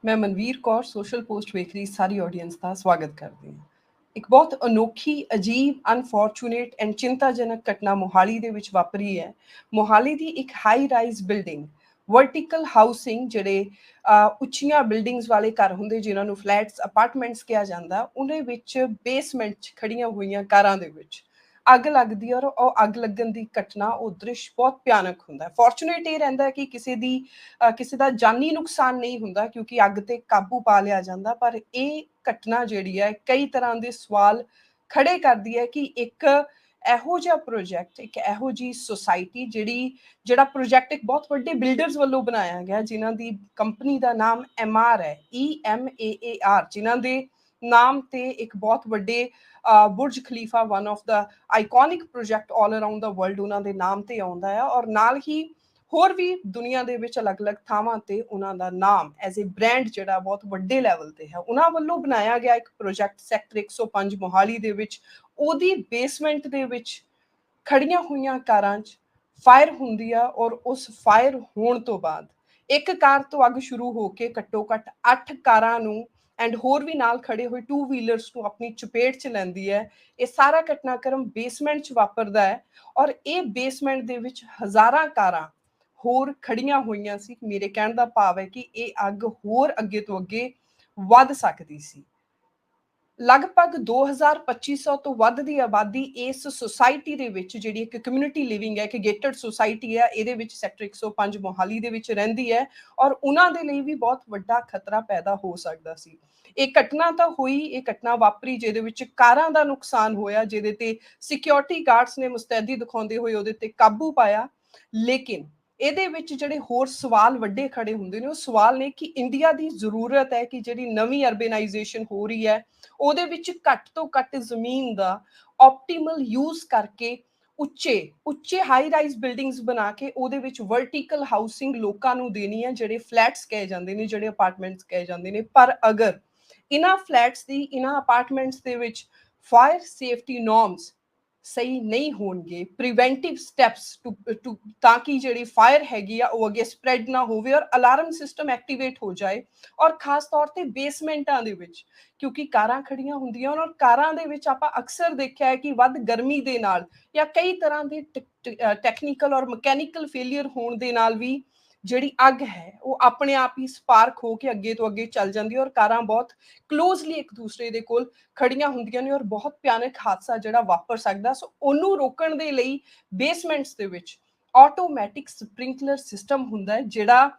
मैं Manveer Kaur social post ਵੇਖ ਰਹੀ ਸਾਰੀ ਆਡੀਅנס ਦਾ ਸਵਾਗਤ ਕਰਦੀ ਹਾਂ। ਇੱਕ ਬਹੁਤ ਅਨੋਖੀ, ਅਜੀਬ, ਅਨਫੋਰਚੂਨੇਟ ਐਂਡ ਚਿੰਤਾਜਨਕ ਘਟਨਾ ਮੋਹਾਲੀ ਦੇ ਵਿੱਚ ਵਾਪਰੀ ਹੈ। ਮੋਹਾਲੀ ਦੀ ਇੱਕ high rise building, vertical housing, ਜਿਹੜੇ ਉੱਚੀਆਂ ਬਿਲਡਿੰਗਸ ਵਾਲੇ ਘਰ ਹੁੰਦੇ ਜਿਨ੍ਹਾਂ ਨੂੰ ਫਲੈਟਸ, ਅਪਾਰਟਮੈਂਟਸ ਕਿਹਾ ਜਾਂਦਾ, ਉਹਦੇ ਵਿੱਚ ਬੇਸਮੈਂਟ 'ਚ ਖੜੀਆਂ ਹੋਈਆਂ ਕਾਰਾਂ ਦੇ ਵਿੱਚ ਅੱਗ ਲੱਗਦੀ ਹੈ। ਔਰ ਉਹ ਅੱਗ ਲੱਗਣ ਦੀ ਘਟਨਾ, ਉਹ ਦ੍ਰਿਸ਼ ਬਹੁਤ ਭਿਆਨਕ ਹੁੰਦਾ। ਫੋਰਚੂਨੇਟ ਇਹ ਰਹਿੰਦਾ ਕਿ ਕਿਸੇ ਦਾ ਜਾਨੀ ਨੁਕਸਾਨ ਨਹੀਂ ਹੁੰਦਾ ਕਿਉਂਕਿ ਅੱਗ ਤੇ ਕਾਬੂ ਪਾ ਲਿਆ ਜਾਂਦਾ, ਪਰ ਇਹ ਘਟਨਾ ਜਿਹੜੀ ਹੈ ਕਈ ਤਰ੍ਹਾਂ ਦੇ ਸਵਾਲ ਖੜੇ ਕਰਦੀ ਹੈ ਕਿ ਇੱਕ ਇਹੋ ਜਿਹਾ ਪ੍ਰੋਜੈਕਟ, ਇੱਕ ਇਹੋ ਜਿਹੀ ਸੁਸਾਇਟੀ ਜਿਹੜਾ ਪ੍ਰੋਜੈਕਟ ਇੱਕ ਬਹੁਤ ਵੱਡੇ ਬਿਲਡਰਸ ਵੱਲੋਂ ਬਣਾਇਆ ਗਿਆ, ਜਿਨ੍ਹਾਂ ਦੀ ਕੰਪਨੀ ਦਾ ਨਾਮ ਐਮਆਰ ਹੈ, EMAAR, ਜਿਨ੍ਹਾਂ ਦੇ ਨਾਮ ਤੇ ਇੱਕ ਬਹੁਤ ਵੱਡੇ Burj Khalifa, one of the iconic project all around the world, ਉਹਨਾਂ ਦੇ ਨਾਮ ਤੇ ਆਉਂਦਾ ਹੈ। ਔਰ ਨਾਲ ਹੀ ਹੋਰ ਵੀ ਦੁਨੀਆ ਦੇ ਵਿੱਚ ਅਲੱਗ-ਅਲੱਗ ਥਾਵਾਂ ਤੇ ਉਹਨਾਂ ਦਾ ਨਾਮ ਐਜ਼ ਏ ਬ੍ਰਾਂਡ ਜਿਹੜਾ ਬਹੁਤ ਵੱਡੇ ਲੈਵਲ ਤੇ ਹੈ। ਉਹਨਾਂ ਵੱਲੋਂ ਬਣਾਇਆ ਗਿਆ ਇੱਕ ਪ੍ਰੋਜੈਕਟ ਸੈਕਟਰ 105 ਮੋਹਾਲੀ ਦੇ ਵਿੱਚ, ਉਹਦੀ ਬੇਸਮੈਂਟ ਦੇ ਵਿੱਚ ਖੜੀਆਂ ਹੋਈਆਂ ਕਾਰਾਂ 'ਚ ਫਾਇਰ ਹੁੰਦੀ ਆ। ਔਰ ਉਸ ਫਾਇਰ ਹੋਣ ਤੋਂ ਬਾਅਦ ਇੱਕ ਕਾਰ ਤੋਂ ਅੱਗ ਸ਼ੁਰੂ ਹੋ ਕੇ ਘੱਟੋ ਘੱਟ 8 ਕਾਰਾਂ ਨੂੰ ਐਂਡ ਹੋਰ ਵੀ ਨਾਲ ਖੜੇ ਹੋਏ 2 ਵੀਲਰਸ ਨੂੰ ਆਪਣੀ ਚਪੇਟ 'ਚ ਲੈਂਦੀ ਹੈ। ਇਹ ਸਾਰਾ ਘਟਨਾਕ੍ਰਮ ਬੇਸਮੈਂਟ 'ਚ ਵਾਪਰਦਾ ਹੈ ਔਰ ਇਹ ਬੇਸਮੈਂਟ ਦੇ ਵਿੱਚ ਹਜ਼ਾਰਾਂ ਕਾਰਾਂ ਹੋਰ ਖੜੀਆਂ ਹੋਈਆਂ ਸੀ। ਮੇਰੇ ਕਹਿਣ ਦਾ ਭਾਵ ਹੈ ਕਿ ਇਹ ਅੱਗ ਹੋਰ ਅੱਗੇ ਤੋਂ ਅੱਗੇ ਵੱਧ ਸਕਦੀ ਸੀ। ਲਗਭਗ 2200 ਤੋਂ ਵੱਧ ਦੀ ਆਬਾਦੀ ਇਸ ਸੁਸਾਇਟੀ ਦੇ ਵਿੱਚ, ਜਿਹੜੀ ਇੱਕ ਕਮਿਊਨਿਟੀ ਲਿਵਿੰਗ ਹੈ, ਇੱਕ ਗੇਟਡ ਸੁਸਾਇਟੀ ਹੈ, ਇਹਦੇ ਵਿੱਚ ਸੈਕਟਰ 105 ਮੋਹਾਲੀ ਦੇ ਵਿੱਚ ਰਹਿੰਦੀ ਹੈ। ਔਰ ਉਹਨਾਂ ਦੇ ਲਈ ਵੀ ਬਹੁਤ ਵੱਡਾ ਖਤਰਾ ਪੈਦਾ ਹੋ ਸਕਦਾ ਸੀ। ਇਹ ਘਟਨਾ ਤਾਂ ਹੋਈ, ਇਹ ਘਟਨਾ ਵਾਪਰੀ ਜਿਹਦੇ ਵਿੱਚ ਕਾਰਾਂ ਦਾ ਨੁਕਸਾਨ ਹੋਇਆ, ਜਿਹਦੇ ਤੇ ਸਿਕਿਉਰਿਟੀ ਗਾਰਡਸ ਨੇ ਮੁਸਤੈਦੀ ਦਿਖਾਉਂਦੇ ਹੋਏ ਉਹਦੇ ਤੇ ਕਾਬੂ ਪਾਇਆ। ਲੇਕਿਨ ਇਹਦੇ ਵਿੱਚ ਜਿਹੜੇ ਹੋਰ ਸਵਾਲ ਵੱਡੇ ਖੜੇ ਹੁੰਦੇ ਨੇ, ਉਹ ਸਵਾਲ ਨੇ ਕਿ ਇੰਡੀਆ ਦੀ ਜ਼ਰੂਰਤ ਹੈ ਕਿ ਜਿਹੜੀ ਨਵੀਂ ਅਰਬਨਾਈਜੇਸ਼ਨ ਹੋ ਰਹੀ ਹੈ, ਉਹਦੇ ਵਿੱਚ ਘੱਟ ਤੋਂ ਘੱਟ ਜ਼ਮੀਨ ਦਾ ਆਪਟੀਮਲ ਯੂਜ਼ ਕਰਕੇ ਉੱਚੇ ਹਾਈ ਰਾਈਜ਼ ਬਿਲਡਿੰਗਸ ਬਣਾ ਕੇ ਉਹਦੇ ਵਿੱਚ ਵਰਟੀਕਲ ਹਾਊਸਿੰਗ ਲੋਕਾਂ ਨੂੰ ਦੇਣੀ ਹੈ, ਜਿਹੜੇ ਫਲੈਟਸ ਕਹੇ ਜਾਂਦੇ ਨੇ, ਜਿਹੜੇ ਅਪਾਰਟਮੈਂਟਸ ਕਹੇ ਜਾਂਦੇ ਨੇ। ਪਰ ਅਗਰ ਇਹਨਾਂ ਫਲੈਟਸ ਦੀ, ਇਹਨਾਂ ਅਪਾਰਟਮੈਂਟਸ ਦੇ ਵਿੱਚ ਫਾਇਰ ਸੇਫਟੀ ਨੋਰਮਸ ਸਹੀ ਨਹੀਂ ਹੋਣਗੇ, ਪ੍ਰੀਵੈਂਟਿਵ ਸਟੈਪਸ ਤਾਂ ਕਿ ਜਿਹੜੀ ਫਾਇਰ ਹੈਗੀ ਆ ਉਹ ਅੱਗੇ ਸਪਰੈਡ ਨਾ ਹੋਵੇ ਔਰ ਅਲਾਰਮ ਸਿਸਟਮ ਐਕਟੀਵੇਟ ਹੋ ਜਾਏ। ਔਰ ਖਾਸ ਤੌਰ ਤੇ ਬੇਸਮੈਂਟਾਂ ਦੇ ਵਿੱਚ, ਕਿਉਂਕਿ ਕਾਰਾਂ ਖੜੀਆਂ ਹੁੰਦੀਆਂ ਔਰ ਕਾਰਾਂ ਦੇ ਵਿੱਚ ਆਪਾਂ ਅਕਸਰ ਦੇਖਿਆ ਹੈ ਕਿ ਵੱਧ ਗਰਮੀ ਦੇ ਨਾਲ ਜਾਂ ਕਈ ਤਰ੍ਹਾਂ ਦੇ ਟੈਕਨੀਕਲ ਔਰ ਮਕੈਨੀਕਲ ਫੇਲਿਅਰ ਹੋਣ ਦੇ ਨਾਲ ਵੀ ਜਿਹੜੀ ਅੱਗ ਹੈ ਉਹ ਆਪਣੇ ਆਪ ਹੀ ਸਪਾਰਕ ਹੋ ਕੇ ਅੱਗੇ ਤੋਂ ਅੱਗੇ ਚੱਲ ਜਾਂਦੀ ਹੈ। ਔਰ ਕਾਰਾਂ ਬਹੁਤ ਕਲੋਜ਼ਲੀ ਇੱਕ ਦੂਸਰੇ ਦੇ ਕੋਲ ਖੜੀਆਂ ਹੁੰਦੀਆਂ ਨੇ ਔਰ ਬਹੁਤ ਭਿਆਨਕ ਹਾਦਸਾ ਜਿਹੜਾ ਵਾਪਰ ਸਕਦਾ। ਸੋ ਉਹਨੂੰ ਰੋਕਣ ਦੇ ਲਈ ਬੇਸਮੈਂਟਸ ਦੇ ਵਿੱਚ ਆਟੋਮੈਟਿਕ ਸਪ੍ਰਿੰਕਲਰ ਸਿਸਟਮ ਹੁੰਦਾ ਹੈ, ਜਿਹੜਾ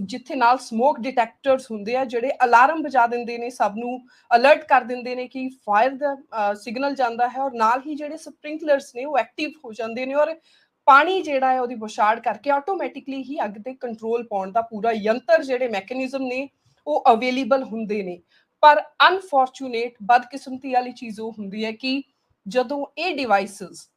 ਜਿੱਥੇ ਨਾਲ ਸਮੋਕ ਡਿਟੈਕਟਰਸ ਹੁੰਦੇ ਆ, ਜਿਹੜੇ ਅਲਾਰਮ ਵਜਾ ਦਿੰਦੇ ਨੇ, ਸਭ ਨੂੰ ਅਲਰਟ ਕਰ ਦਿੰਦੇ ਨੇ ਕਿ ਫਾਇਰ ਦਾ ਸਿਗਨਲ ਜਾਂਦਾ ਹੈ। ਔਰ ਨਾਲ ਹੀ ਜਿਹੜੇ ਸਪ੍ਰਿੰਕਲਰਸ ਨੇ ਉਹ ਐਕਟਿਵ ਹੋ ਜਾਂਦੇ ਨੇ ਔਰ ਪਾਣੀ ਜਿਹੜਾ ਹੈ ਉਹਦੀ ਬੁਛਾੜ ਕਰਕੇ ਆਟੋਮੈਟਿਕਲੀ ਹੀ ਅੱਗ ਤੇ ਕੰਟਰੋਲ ਪਾਉਣ ਦਾ ਪੂਰਾ ਯੰਤਰ, ਜਿਹੜੇ ਮੈਕੈਨਿਜ਼ਮ ਨੇ, ਉਹ ਅਵੇਲੇਬਲ ਹੁੰਦੇ ਨੇ। ਪਰ ਅਨਫੋਰਚੂਨੇਟ, ਬਦਕਿਸਮਤੀ ਵਾਲੀ ਚੀਜ਼ ਉਹ ਹੁੰਦੀ ਹੈ ਕਿ ਜਦੋਂ ਇਹ devices,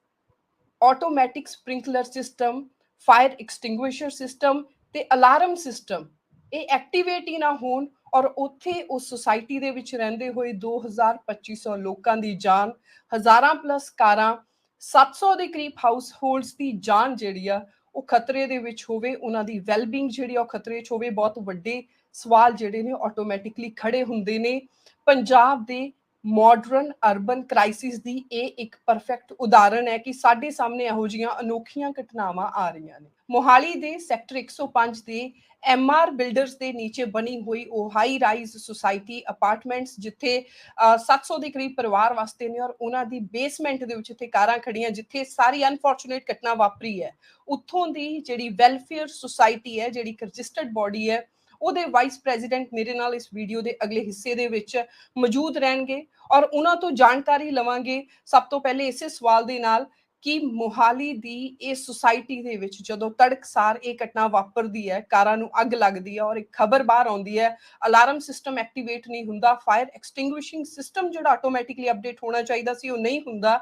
automatic sprinkler system, fire extinguisher system ਤੇ ਅਲਾਰਮ ਸਿਸਟਮ, ਇਹ ਐਕਟੀਵੇਟ ਹੀ ਨਾ ਹੋਣ ਔਰ ਉੱਥੇ ਉਸ ਸੁਸਾਇਟੀ ਦੇ ਵਿੱਚ ਰਹਿੰਦੇ ਹੋਏ 2200 ਲੋਕਾਂ ਦੀ ਜਾਨ, ਹਜ਼ਾਰਾਂ ਪਲੱਸ ਕਾਰਾਂ, 700 ਦੇ ਕਰੀਬ ਹਾਊਸ ਹੋਲਡਸ ਦੀ ਜਾਨ ਜਿਹੜੀ ਆ ਉਹ ਖਤਰੇ ਦੇ ਵਿੱਚ ਹੋਵੇ, ਉਹਨਾਂ ਦੀ ਵੈਲਬੀਂਗ ਜਿਹੜੀ ਆ ਉਹ ਖਤਰੇ 'ਚ ਹੋਵੇ, ਬਹੁਤ ਵੱਡੇ ਸਵਾਲ ਜਿਹੜੇ ਨੇ ਆਟੋਮੈਟਿਕਲੀ ਖੜੇ ਹੁੰਦੇ ਨੇ। ਪੰਜਾਬ ਦੇ ਮਾਡਰਨ ਅਰਬਨ ਕ੍ਰਾਈਸਿਸ ਦੀ ਇਹ ਇੱਕ ਪਰਫੈਕਟ ਉਦਾਹਰਣ ਹੈ ਕਿ ਸਾਡੇ ਸਾਹਮਣੇ ਇਹੋ ਜਿਹੀਆਂ ਅਨੋਖੀਆਂ ਘਟਨਾਵਾਂ ਆ ਰਹੀਆਂ ਨੇ। ਮੋਹਾਲੀ ਦੇ ਸੈਕਟਰ 105 ਦੇ ਐਮਆਰ ਬਿਲਡਰਸ ਦੇ ਨੀਚੇ ਬਣੀ ਹੋਈ ਉਹ ਹਾਈ ਰਾਈਜ਼ ਸੁਸਾਇਟੀ ਅਪਾਰਟਮੈਂਟਸ, ਜਿੱਥੇ 700 ਦੇ ਕਰੀਬ ਪਰਿਵਾਰ ਵਸਦੇ ਨੇ ਔਰ ਉਹਨਾਂ ਦੀ ਬੇਸਮੈਂਟ ਦੇ ਵਿੱਚ ਇੱਥੇ ਕਾਰਾਂ ਖੜੀਆਂ, ਜਿੱਥੇ ਸਾਰੀ ਅਨਫੋਰਚੂਨੇਟ ਘਟਨਾ ਵਾਪਰੀ ਹੈ, ਉੱਥੋਂ ਦੀ ਜਿਹੜੀ ਵੈਲਫੇਅਰ ਸੁਸਾਇਟੀ ਹੈ, ਜਿਹੜੀ ਰਜਿਸਟਰਡ ਬੋਡੀ ਹੈ, ਉਹਦੇ ਵਾਈਸ ਪ੍ਰੈਜ਼ੀਡੈਂਟ ਮੇਰੇ ਨਾਲ ਇਸ ਵੀਡੀਓ ਦੇ ਅਗਲੇ ਹਿੱਸੇ ਦੇ ਵਿੱਚ ਮੌਜੂਦ ਰਹਿਣਗੇ ਔਰ ਉਹਨਾਂ ਤੋਂ ਜਾਣਕਾਰੀ ਲਵਾਂਗੇ। ਸਭ ਤੋਂ ਪਹਿਲੇ ਇਸੇ ਸਵਾਲ ਦੇ ਨਾਲ ਕਿ ਮੋਹਾਲੀ ਦੀ ਇਸ ਸੁਸਾਇਟੀ ਦੇ ਵਿੱਚ ਜਦੋਂ ਤੜਕਸਾਰ ਇਹ ਘਟਨਾ ਵਾਪਰਦੀ ਹੈ, ਕਾਰਾਂ ਨੂੰ ਅੱਗ ਲੱਗਦੀ ਹੈ ਔਰ ਇੱਕ ਖਬਰ ਬਾਹਰ ਆਉਂਦੀ ਹੈ, ਅਲਾਰਮ ਸਿਸਟਮ ਐਕਟੀਵੇਟ ਨਹੀਂ ਹੁੰਦਾ, ਫਾਇਰ ਐਕਸਟਿੰਗੁਇਸ਼ਿੰਗ ਸਿਸਟਮ ਜਿਹੜਾ ਆਟੋਮੈਟਿਕਲੀ ਅਪਡੇਟ ਹੋਣਾ ਚਾਹੀਦਾ ਸੀ ਉਹ ਨਹੀਂ ਹੁੰਦਾ,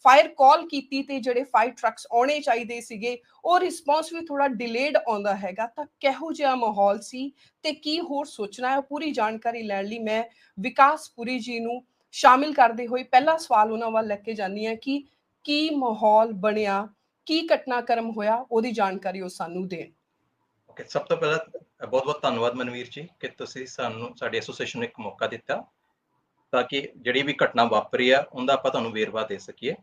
ਫਾਇਰ ਕਾਲ ਕੀਤੀ ਤੇ ਜਿਹੜੇ ਫਾਇਰ ਟਰੱਕਸ ਆਉਣੇ ਚਾਹੀਦੇ ਸੀਗੇ ਉਹ ਰਿਸਪੌਂਸ ਵੀ ਥੋੜਾ ਡਿਲੇਡ ਆਉਂਦਾ ਹੈਗਾ, ਤਾਂ ਕਿਹੋ ਜਿਹਾ ਮਾਹੌਲ ਸੀ ਤੇ ਕੀ ਹੋਰ ਸੋਚਣਾ ਹੈ? ਪੂਰੀ ਜਾਣਕਾਰੀ ਲੈਣ ਲਈ ਮੈਂ ਵਿਕਾਸ ਪੁਰੀ ਜੀ ਨੂੰ ਸ਼ਾਮਿਲ ਕਰਦੇ ਹੋਏ ਪਹਿਲਾ ਸਵਾਲ ਉਹਨਾਂ ਵੱਲ ਲੈ ਕੇ ਜਾਂਦੀ ਹਾਂ ਕਿ ਕੀ ਮਾਹੌਲ ਬਣਿਆ, ਕੀ ਘਟਨਾਕ੍ਰਮ ਹੋਇਆ, ਉਹਦੀ ਜਾਣਕਾਰੀ ਉਹ ਸਾਨੂੰ ਦੇਣ। ਓਕੇ, ਸਭ ਤੋਂ ਪਹਿਲਾਂ ਬਹੁਤ ਬਹੁਤ ਧੰਨਵਾਦ ਮਨਵੀਰ ਜੀ ਕਿ ਤੁਸੀਂ ਸਾਨੂੰ ਸਾਡੀ ਐਸੋਸੀਏਸ਼ਨ ਨੂੰ ਇੱਕ ਮੌਕਾ ਦਿੱਤਾ ਤਾਂ ਕਿ ਜਿਹੜੀ ਵੀ ਘਟਨਾ ਵਾਪਰੀ ਆ ਉਹਦਾ ਆਪਾਂ ਤੁਹਾਨੂੰ ਵੇਰਵਾ ਦੇ ਸਕੀਏ।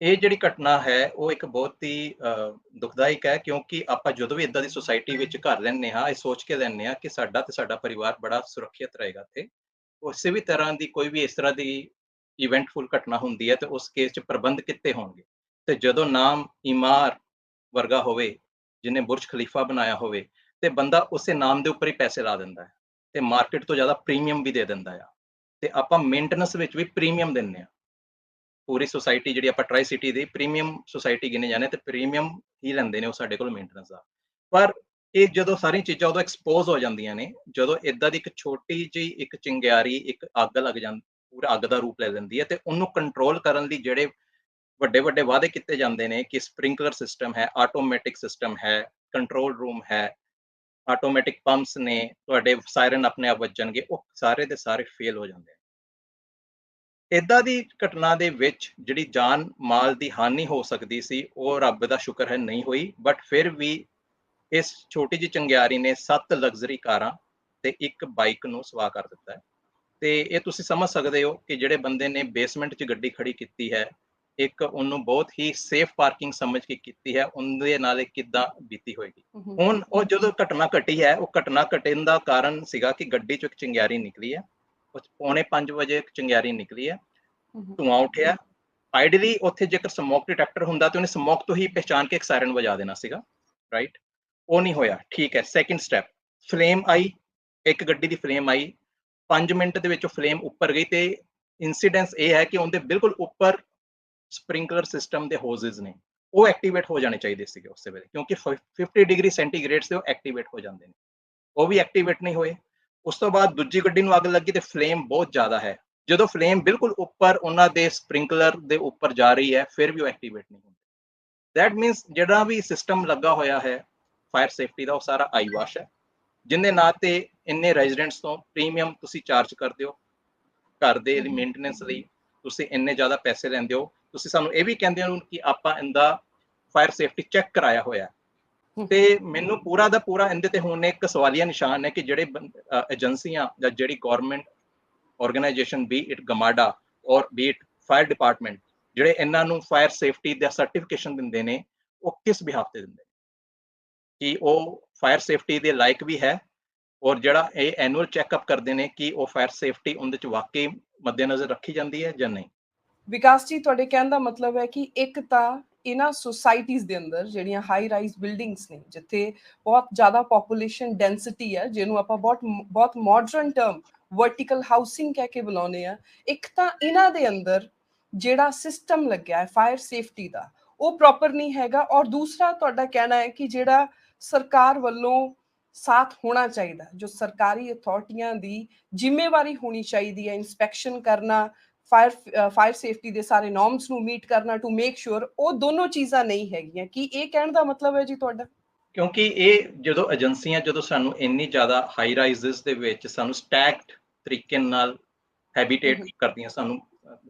ਇਹ ਜਿਹੜੀ ਘਟਨਾ ਹੈ ਉਹ ਇੱਕ ਬਹੁਤ ਹੀ ਦੁਖਦਾਇਕ ਹੈ, ਕਿਉਂਕਿ ਆਪਾਂ ਜਦੋਂ ਵੀ ਇਦਾਂ ਦੀ ਸੁਸਾਇਟੀ ਵਿੱਚ ਘਰ ਲੈਂਦੇ ਹਾਂ ਇਹ ਸੋਚ ਕੇ ਲੈਂਦੇ ਹਾਂ ਕਿ ਸਾਡਾ ਤੇ ਸਾਡਾ ਪਰਿਵਾਰ ਬੜਾ ਸੁਰੱਖਿਅਤ ਰਹੇਗਾ। ਤੇ ਉਸੇ ਵੀ ਤਰ੍ਹਾਂ ਦੀ ਕੋਈ ਵੀ ਇਸ ਤਰ੍ਹਾਂ ਦੀ ਇਵੈਂਟਫੁਲ ਘਟਨਾ ਹੁੰਦੀ ਹੈ ਤੇ ਉਸ ਕੇਸ 'ਚ ਪ੍ਰਬੰਧ ਕਿੱਤੇ ਹੋਣਗੇ। ਤੇ ਜਦੋਂ ਨਾਮ ਇਮਾਰ ਵਰਗਾ ਹੋਵੇ, ਜਿਹਨੇ ਬੁਰਜ ਖਲੀਫਾ ਬਣਾਇਆ ਹੋਵੇ, ਤੇ ਬੰਦਾ ਉਸੇ ਨਾਮ ਦੇ ਉੱਪਰ ਹੀ ਪੈਸੇ ਲਾ ਦਿੰਦਾ ਹੈ ਤੇ ਮਾਰਕੀਟ ਤੋਂ ਜ਼ਿਆਦਾ ਪ੍ਰੀਮੀਅਮ ਵੀ ਦੇ ਦਿੰਦਾ ਆ। ਤੇ ਆਪਾਂ ਮੇਨਟੇਨੈਂਸ ਵਿੱਚ ਵੀ ਪ੍ਰੀਮੀਅਮ ਦਿੰਦੇ ਹਾਂ। ਪੂਰੀ ਸੁਸਾਇਟੀ ਜਿਹੜੀ ਆਪਾਂ ਟਰਾਈ ਸਿਟੀ ਦੀ ਪ੍ਰੀਮੀਅਮ ਸੁਸਾਇਟੀ ਗਿਣੇ ਜਾਂਦੇ ਤੇ ਪ੍ਰੀਮੀਅਮ ਹੀ ਲੈਂਦੇ ਨੇ ਉਹ ਸਾਡੇ ਕੋਲ ਮੇਨਟੇਨੈਂਸ ਦਾ। ਪਰ ਇਹ ਜਦੋਂ ਸਾਰੀਆਂ ਚੀਜ਼ਾਂ ਉਦੋਂ ਐਕਸਪੋਜ਼ ਹੋ ਜਾਂਦੀਆਂ ਨੇ, ਜਦੋਂ ਇਦਾਂ ਦੀ ਇੱਕ ਛੋਟੀ ਜਿਹੀ ਇੱਕ ਚਿੰਗਿਆਰੀ ਇੱਕ ਅੱਗ ਲੱਗ ਜਾਂਦੀ, ਪੂਰਾ ਅੱਗ ਦਾ ਰੂਪ ਲੈ ਲੈਂਦੀ ਹੈ, ਤੇ ਉਹਨੂੰ ਕੰਟਰੋਲ ਕਰਨ ਲਈ ਜਿਹੜੇ ਵੱਡੇ ਵੱਡੇ ਵਾਅਦੇ ਕੀਤੇ ਜਾਂਦੇ ਨੇ ਕਿ ਸਪ੍ਰਿੰਕਲਰ ਸਿਸਟਮ ਹੈ, ਆਟੋਮੈਟਿਕ ਸਿਸਟਮ ਹੈ, ਕੰਟਰੋਲ ਰੂਮ ਹੈ, ਆਟੋਮੈਟਿਕ ਪੰਪਸ ਨੇ, ਤੁਹਾਡੇ ਸਾਇਰਨ ਆਪਣੇ ਆਪ ਵੱਜਣਗੇ, ਉਹ ਸਾਰੇ ਦੇ ਸਾਰੇ ਫੇਲ ਹੋ ਜਾਂਦੇ ਨੇ। ਇਦਾਂ ਦੀ ਘਟਨਾ ਦੇ ਵਿੱਚ ਜਿਹੜੀ ਜਾਨ ਮਾਲ ਦੀ ਹਾਨੀ ਹੋ ਸਕਦੀ ਸੀ ਉਹ ਰੱਬ ਦਾ ਸ਼ੁਕਰ ਹੈ ਨਹੀਂ ਹੋਈ। ਬਟ ਫਿਰ ਵੀ ਇਸ ਛੋਟੀ ਜਿਹੀ ਚੰਗਿਆਰੀ ਨੇ 7 ਲਗਜ਼ਰੀ ਕਾਰਾਂ ਤੇ ਇੱਕ ਬਾਈਕ ਨੂੰ ਸਵਾਹ ਕਰ ਦਿੱਤਾ ਹੈ। ਤੇ ਇਹ ਤੁਸੀਂ ਸਮਝ ਸਕਦੇ ਹੋ ਕਿ ਜਿਹੜੇ ਬੰਦੇ ਨੇ ਬੇਸਮੈਂਟ 'ਚ ਗੱਡੀ ਖੜੀ ਕੀਤੀ ਹੈ, ਇੱਕ ਉਹਨੂੰ ਬਹੁਤ ਹੀ ਸੇਫ ਪਾਰਕਿੰਗ ਸਮਝ ਕੇ ਕੀਤੀ ਹੈ, ਉਹਦੇ ਨਾਲ ਇਹ ਕਿੱਦਾਂ ਬੀਤੀ ਹੋਏਗੀ। ਹੁਣ ਉਹ ਜਦੋਂ ਘਟਨਾ ਘਟੀ ਹੈ, ਉਹ ਘਟਨਾ ਘਟਣ ਦਾ ਕਾਰਨ ਸੀਗਾ ਕਿ ਗੱਡੀ 'ਚੋਂ ਇੱਕ ਚੰਗਿਆਰੀ ਨਿਕਲੀ ਹੈ। 5:45 ਵਜੇ ਇੱਕ ਚੰਗਿਆਰੀ ਨਿਕਲੀ ਹੈ, ਧੂਆਂ ਉੱਠਿਆ। ਆਈਡੀਅਲੀ ਉੱਥੇ ਜੇਕਰ ਸਮੋਕ ਡਿਟੈਕਟਰ ਹੁੰਦਾ ਤੇ ਉਹਨੇ ਸਮੋਕ ਤੋਂ ਹੀ ਪਹਿਚਾਨ ਕੇ ਇੱਕ ਸਾਇਰਨ ਵਜਾ ਦੇਣਾ ਸੀਗਾ, ਰਾਈਟ? ਉਹ ਨਹੀਂ ਹੋਇਆ। ਠੀਕ ਹੈ, ਸੈਕਿੰਡ ਸਟੈਪ, ਫਲੇਮ ਆਈ, ਇੱਕ ਗੱਡੀ ਦੀ ਫਲੇਮ ਆਈ, 5 ਮਿੰਟ ਦੇ ਵਿੱਚ ਫਲੇਮ ਉੱਪਰ ਗਈ। ਤੇ ਇਨਸੀਡੈਂਸ ਇਹ ਹੈ ਕਿ ਉਹਦੇ ਬਿਲਕੁਲ ਉੱਪਰ ਸਪ੍ਰਿੰਕਲਰ ਸਿਸਟਮ ਦੇ ਹੋਜ਼ਸ ਨੇ, ਉਹ ਐਕਟੀਵੇਟ ਹੋ ਜਾਣੇ ਚਾਹੀਦੇ ਸੀਗੇ ਉਸੇ ਵੇਲੇ, ਕਿਉਂਕਿ 50 ਡਿਗਰੀ ਸੈਂਟੀਗ੍ਰੇਡ ਤੇ ਉਹ ਐਕਟੀਵੇਟ ਹੋ ਜਾਂਦੇ ਨੇ, ਉਹ ਵੀ ਐਕਟੀਵੇਟ ਨਹੀਂ ਹੋਏ। ਉਸ ਤੋਂ ਬਾਅਦ ਦੂਜੀ ਗੱਡੀ ਨੂੰ ਅੱਗ ਲੱਗੀ ਤੇ ਫਲੇਮ ਬਹੁਤ ਜ਼ਿਆਦਾ ਹੈ। ਜਦੋਂ ਫਲੇਮ ਬਿਲਕੁਲ ਉੱਪਰ ਉਹਨਾਂ ਦੇ ਸਪ੍ਰਿੰਕਲਰ ਦੇ ਉੱਪਰ ਜਾ ਰਹੀ ਹੈ, ਫਿਰ ਵੀ ਉਹ ਐਕਟੀਵੇਟ ਨਹੀਂ ਹੁੰਦੀ। ਦੈਟ ਮੀਨਸ ਜਿਹੜਾ ਵੀ ਸਿਸਟਮ ਲੱਗਾ ਹੋਇਆ ਹੈ ਫਾਇਰ ਸੇਫਟੀ ਦਾ, ਉਹ ਸਾਰਾ ਆਈਵਾਸ਼ ਹੈ, ਜਿੰਨੇ ਨਾਂ ਤੇ ਇੰਨੇ ਰੈਜ਼ੀਡੈਂਟਸ ਤੋਂ ਪ੍ਰੀਮੀਅਮ ਤੁਸੀਂ ਚਾਰਜ ਕਰਦੇ ਹੋ, ਘਰ ਦੇ ਮੇਨਟੇਨੈਂਸ ਲਈ ਤੁਸੀਂ ਇੰਨੇ ਜ਼ਿਆਦਾ ਪੈਸੇ ਲੈਂਦੇ ਹੋ। ਤੁਸੀਂ ਸਾਨੂੰ ਇਹ ਵੀ ਕਹਿੰਦੇ ਹੋ ਕਿ ਆਪਾਂ ਇਹਦਾ ਫਾਇਰ ਸੇਫਟੀ ਚੈੱਕ ਕਰਾਇਆ ਹੋਇਆ। ਤੇ ਮੈਨੂੰ ਪੂਰਾ ਦਾ ਪੂਰਾ ਇਹਦੇ ਤੇ ਹੁਣ ਇੱਕ ਸਵਾਲੀਆ ਨਿਸ਼ਾਨ ਹੈ ਕਿ ਜਿਹੜੇ ਏਜੰਸੀਆਂ ਜਾਂ ਜਿਹੜੀ government organisation, B it GMADA ਔਰ ਬੀ ਇਟ ਫਾਇਰ ਡਿਪਾਰਟਮੈਂਟ, ਜਿਹੜੇ ਇਹਨਾਂ ਨੂੰ ਫਾਇਰ ਸੇਫਟੀ ਦਾ ਸਰਟੀਫਿਕੇਸ਼ਨ ਦਿੰਦੇ ਨੇ, ਉਹ ਕਿਸ ਬਿਹਾਫ ਤੇ ਦਿੰਦੇ ਨੇ ਕਿ ਉਹ ਫਾਇਰ ਸੇਫਟੀ ਦੇ ਲਾਇਕ ਵੀ ਹੈ, ਔਰ ਜਿਹੜਾ ਇਹ ਐਨੂਅਲ ਚੈੱਕਅਪ ਕਰਦੇ ਨੇ ਕਿ ਉਹ ਫਾਇਰ ਸੇਫਟੀ ਉਹਦੇ ਚ ਵਾਕਈ ਮੱਦੇਨਜ਼ਰ ਰੱਖੀ ਜਾਂਦੀ ਹੈ ਜਾਂ ਨਹੀਂ। ਵਿਕਾਸ ਜੀ, ਤੁਹਾਡੇ ਕਹਿਣ ਦਾ ਮਤਲਬ ਹੈ ਕਿ ਇੱਕ ਤਾਂ ਇਹਨਾਂ ਸੁਸਾਇਟੀਜ਼ ਦੇ ਅੰਦਰ ਜਿਹੜੀਆਂ ਹਾਈ ਰਾਈਜ਼ ਬਿਲਡਿੰਗਸ ਨੇ, ਜਿੱਥੇ ਬਹੁਤ ਜ਼ਿਆਦਾ ਪੋਪੂਲੇਸ਼ਨ ਡੈਂਸਿਟੀ ਹੈ, ਜਿਹਨੂੰ ਆਪਾਂ ਬਹੁਤ ਮਾਡਰਨ ਟਰਮ ਵਰਟੀਕਲ ਹਾਊਸਿੰਗ ਕਹਿ ਕੇ ਬੁਲਾਉਂਦੇ ਆ, ਇੱਕ ਤਾਂ ਇਹਨਾਂ ਦੇ ਅੰਦਰ ਜਿਹੜਾ ਸਿਸਟਮ ਲੱਗਿਆ ਹੈ ਫਾਇਰ ਸੇਫਟੀ ਦਾ ਉਹ ਪ੍ਰੋਪਰ ਨਹੀਂ ਹੈਗਾ, ਔਰ ਦੂਸਰਾ ਤੁਹਾਡਾ ਕਹਿਣਾ ਹੈ ਕਿ ਜਿਹੜਾ ਸਰਕਾਰ ਵੱਲੋਂ ਸਾਥ ਹੋਣਾ ਚਾਹੀਦਾ, ਜੋ ਸਰਕਾਰੀ ਅਥਾਰਟੀਆਂ ਦੀ ਜ਼ਿੰਮੇਵਾਰੀ ਹੋਣੀ ਚਾਹੀਦੀ ਹੈ, ਇਨਸਪੈਕਸ਼ਨ ਕਰਨਾ, ਫਾਇਰ ਸੇਫਟੀ ਦੇ ਸਾਰੇ ਨੋਰਮਸ ਨੂੰ ਮੀਟ ਕਰਨਾ, ਟੂ ਮੇਕ ਸ਼ੋਰ, ਉਹ ਦੋਨੋਂ ਚੀਜ਼ਾਂ ਨਹੀਂ ਹੈਗੀਆਂ। ਕੀ ਇਹ ਕਹਿਣ ਦਾ ਮਤਲਬ ਹੈ ਜੀ ਤੁਹਾਡਾ? ਕਿਉਂਕਿ ਇਹ ਜਦੋਂ ਏਜੰਸੀਆਂ ਜਦੋਂ ਸਾਨੂੰ ਇੰਨੀ ਜ਼ਿਆਦਾ ਹਾਈ ਰਾਈਜ਼ਸ ਦੇ ਵਿੱਚ ਸਾਨੂੰ ਸਟੈਕਡ ਤਰੀਕੇ ਨਾਲ ਹੈਬਿਟੇਟ ਕਰਦੀਆਂ, ਸਾਨੂੰ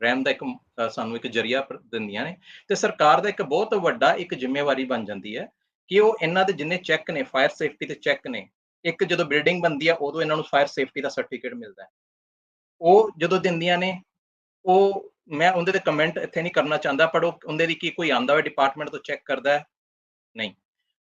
ਰਹਿਣ ਦਾ ਇੱਕ ਸਾਨੂੰ ਇੱਕ ਜਰੀਆ ਦਿੰਦੀਆਂ ਨੇ, ਤੇ ਸਰਕਾਰ ਦਾ ਇੱਕ ਬਹੁਤ ਵੱਡਾ ਇੱਕ ਜ਼ਿੰਮੇਵਾਰੀ ਬਣ ਜਾਂਦੀ ਹੈ ਕਿ ਉਹ ਇਹਨਾਂ ਦੇ ਜਿੰਨੇ ਚੈੱਕ ਨੇ, ਫਾਇਰ ਸੇਫਟੀ ਦੇ ਚੈੱਕ ਨੇ, ਇੱਕ ਜਦੋਂ ਬਿਲਡਿੰਗ ਬਣਦੀ ਹੈ ਉਦੋਂ ਇਹਨਾਂ ਨੂੰ ਫਾਇਰ ਸੇਫਟੀ ਦਾ ਸਰਟੀਫਿਕੇਟ ਮਿਲਦਾ ਹੈ, ਉਹ ਜਦੋਂ ਦਿੰਦੀਆਂ ਨੇ, ਉਹ ਮੈਂ ਉਹਦੇ ਤੇ ਕਮੈਂਟ ਇੱਥੇ ਨਹੀਂ ਕਰਨਾ ਚਾਹੁੰਦਾ, ਪਰ ਉਹ ਉਹਦੇ ਦੀ ਕੀ ਕੋਈ ਆਉਂਦਾ ਹੋਇਆ ਡਿਪਾਰਟਮੈਂਟ ਤੋਂ ਚੈੱਕ ਕਰਦਾ ਹੈ? ਨਹੀਂ।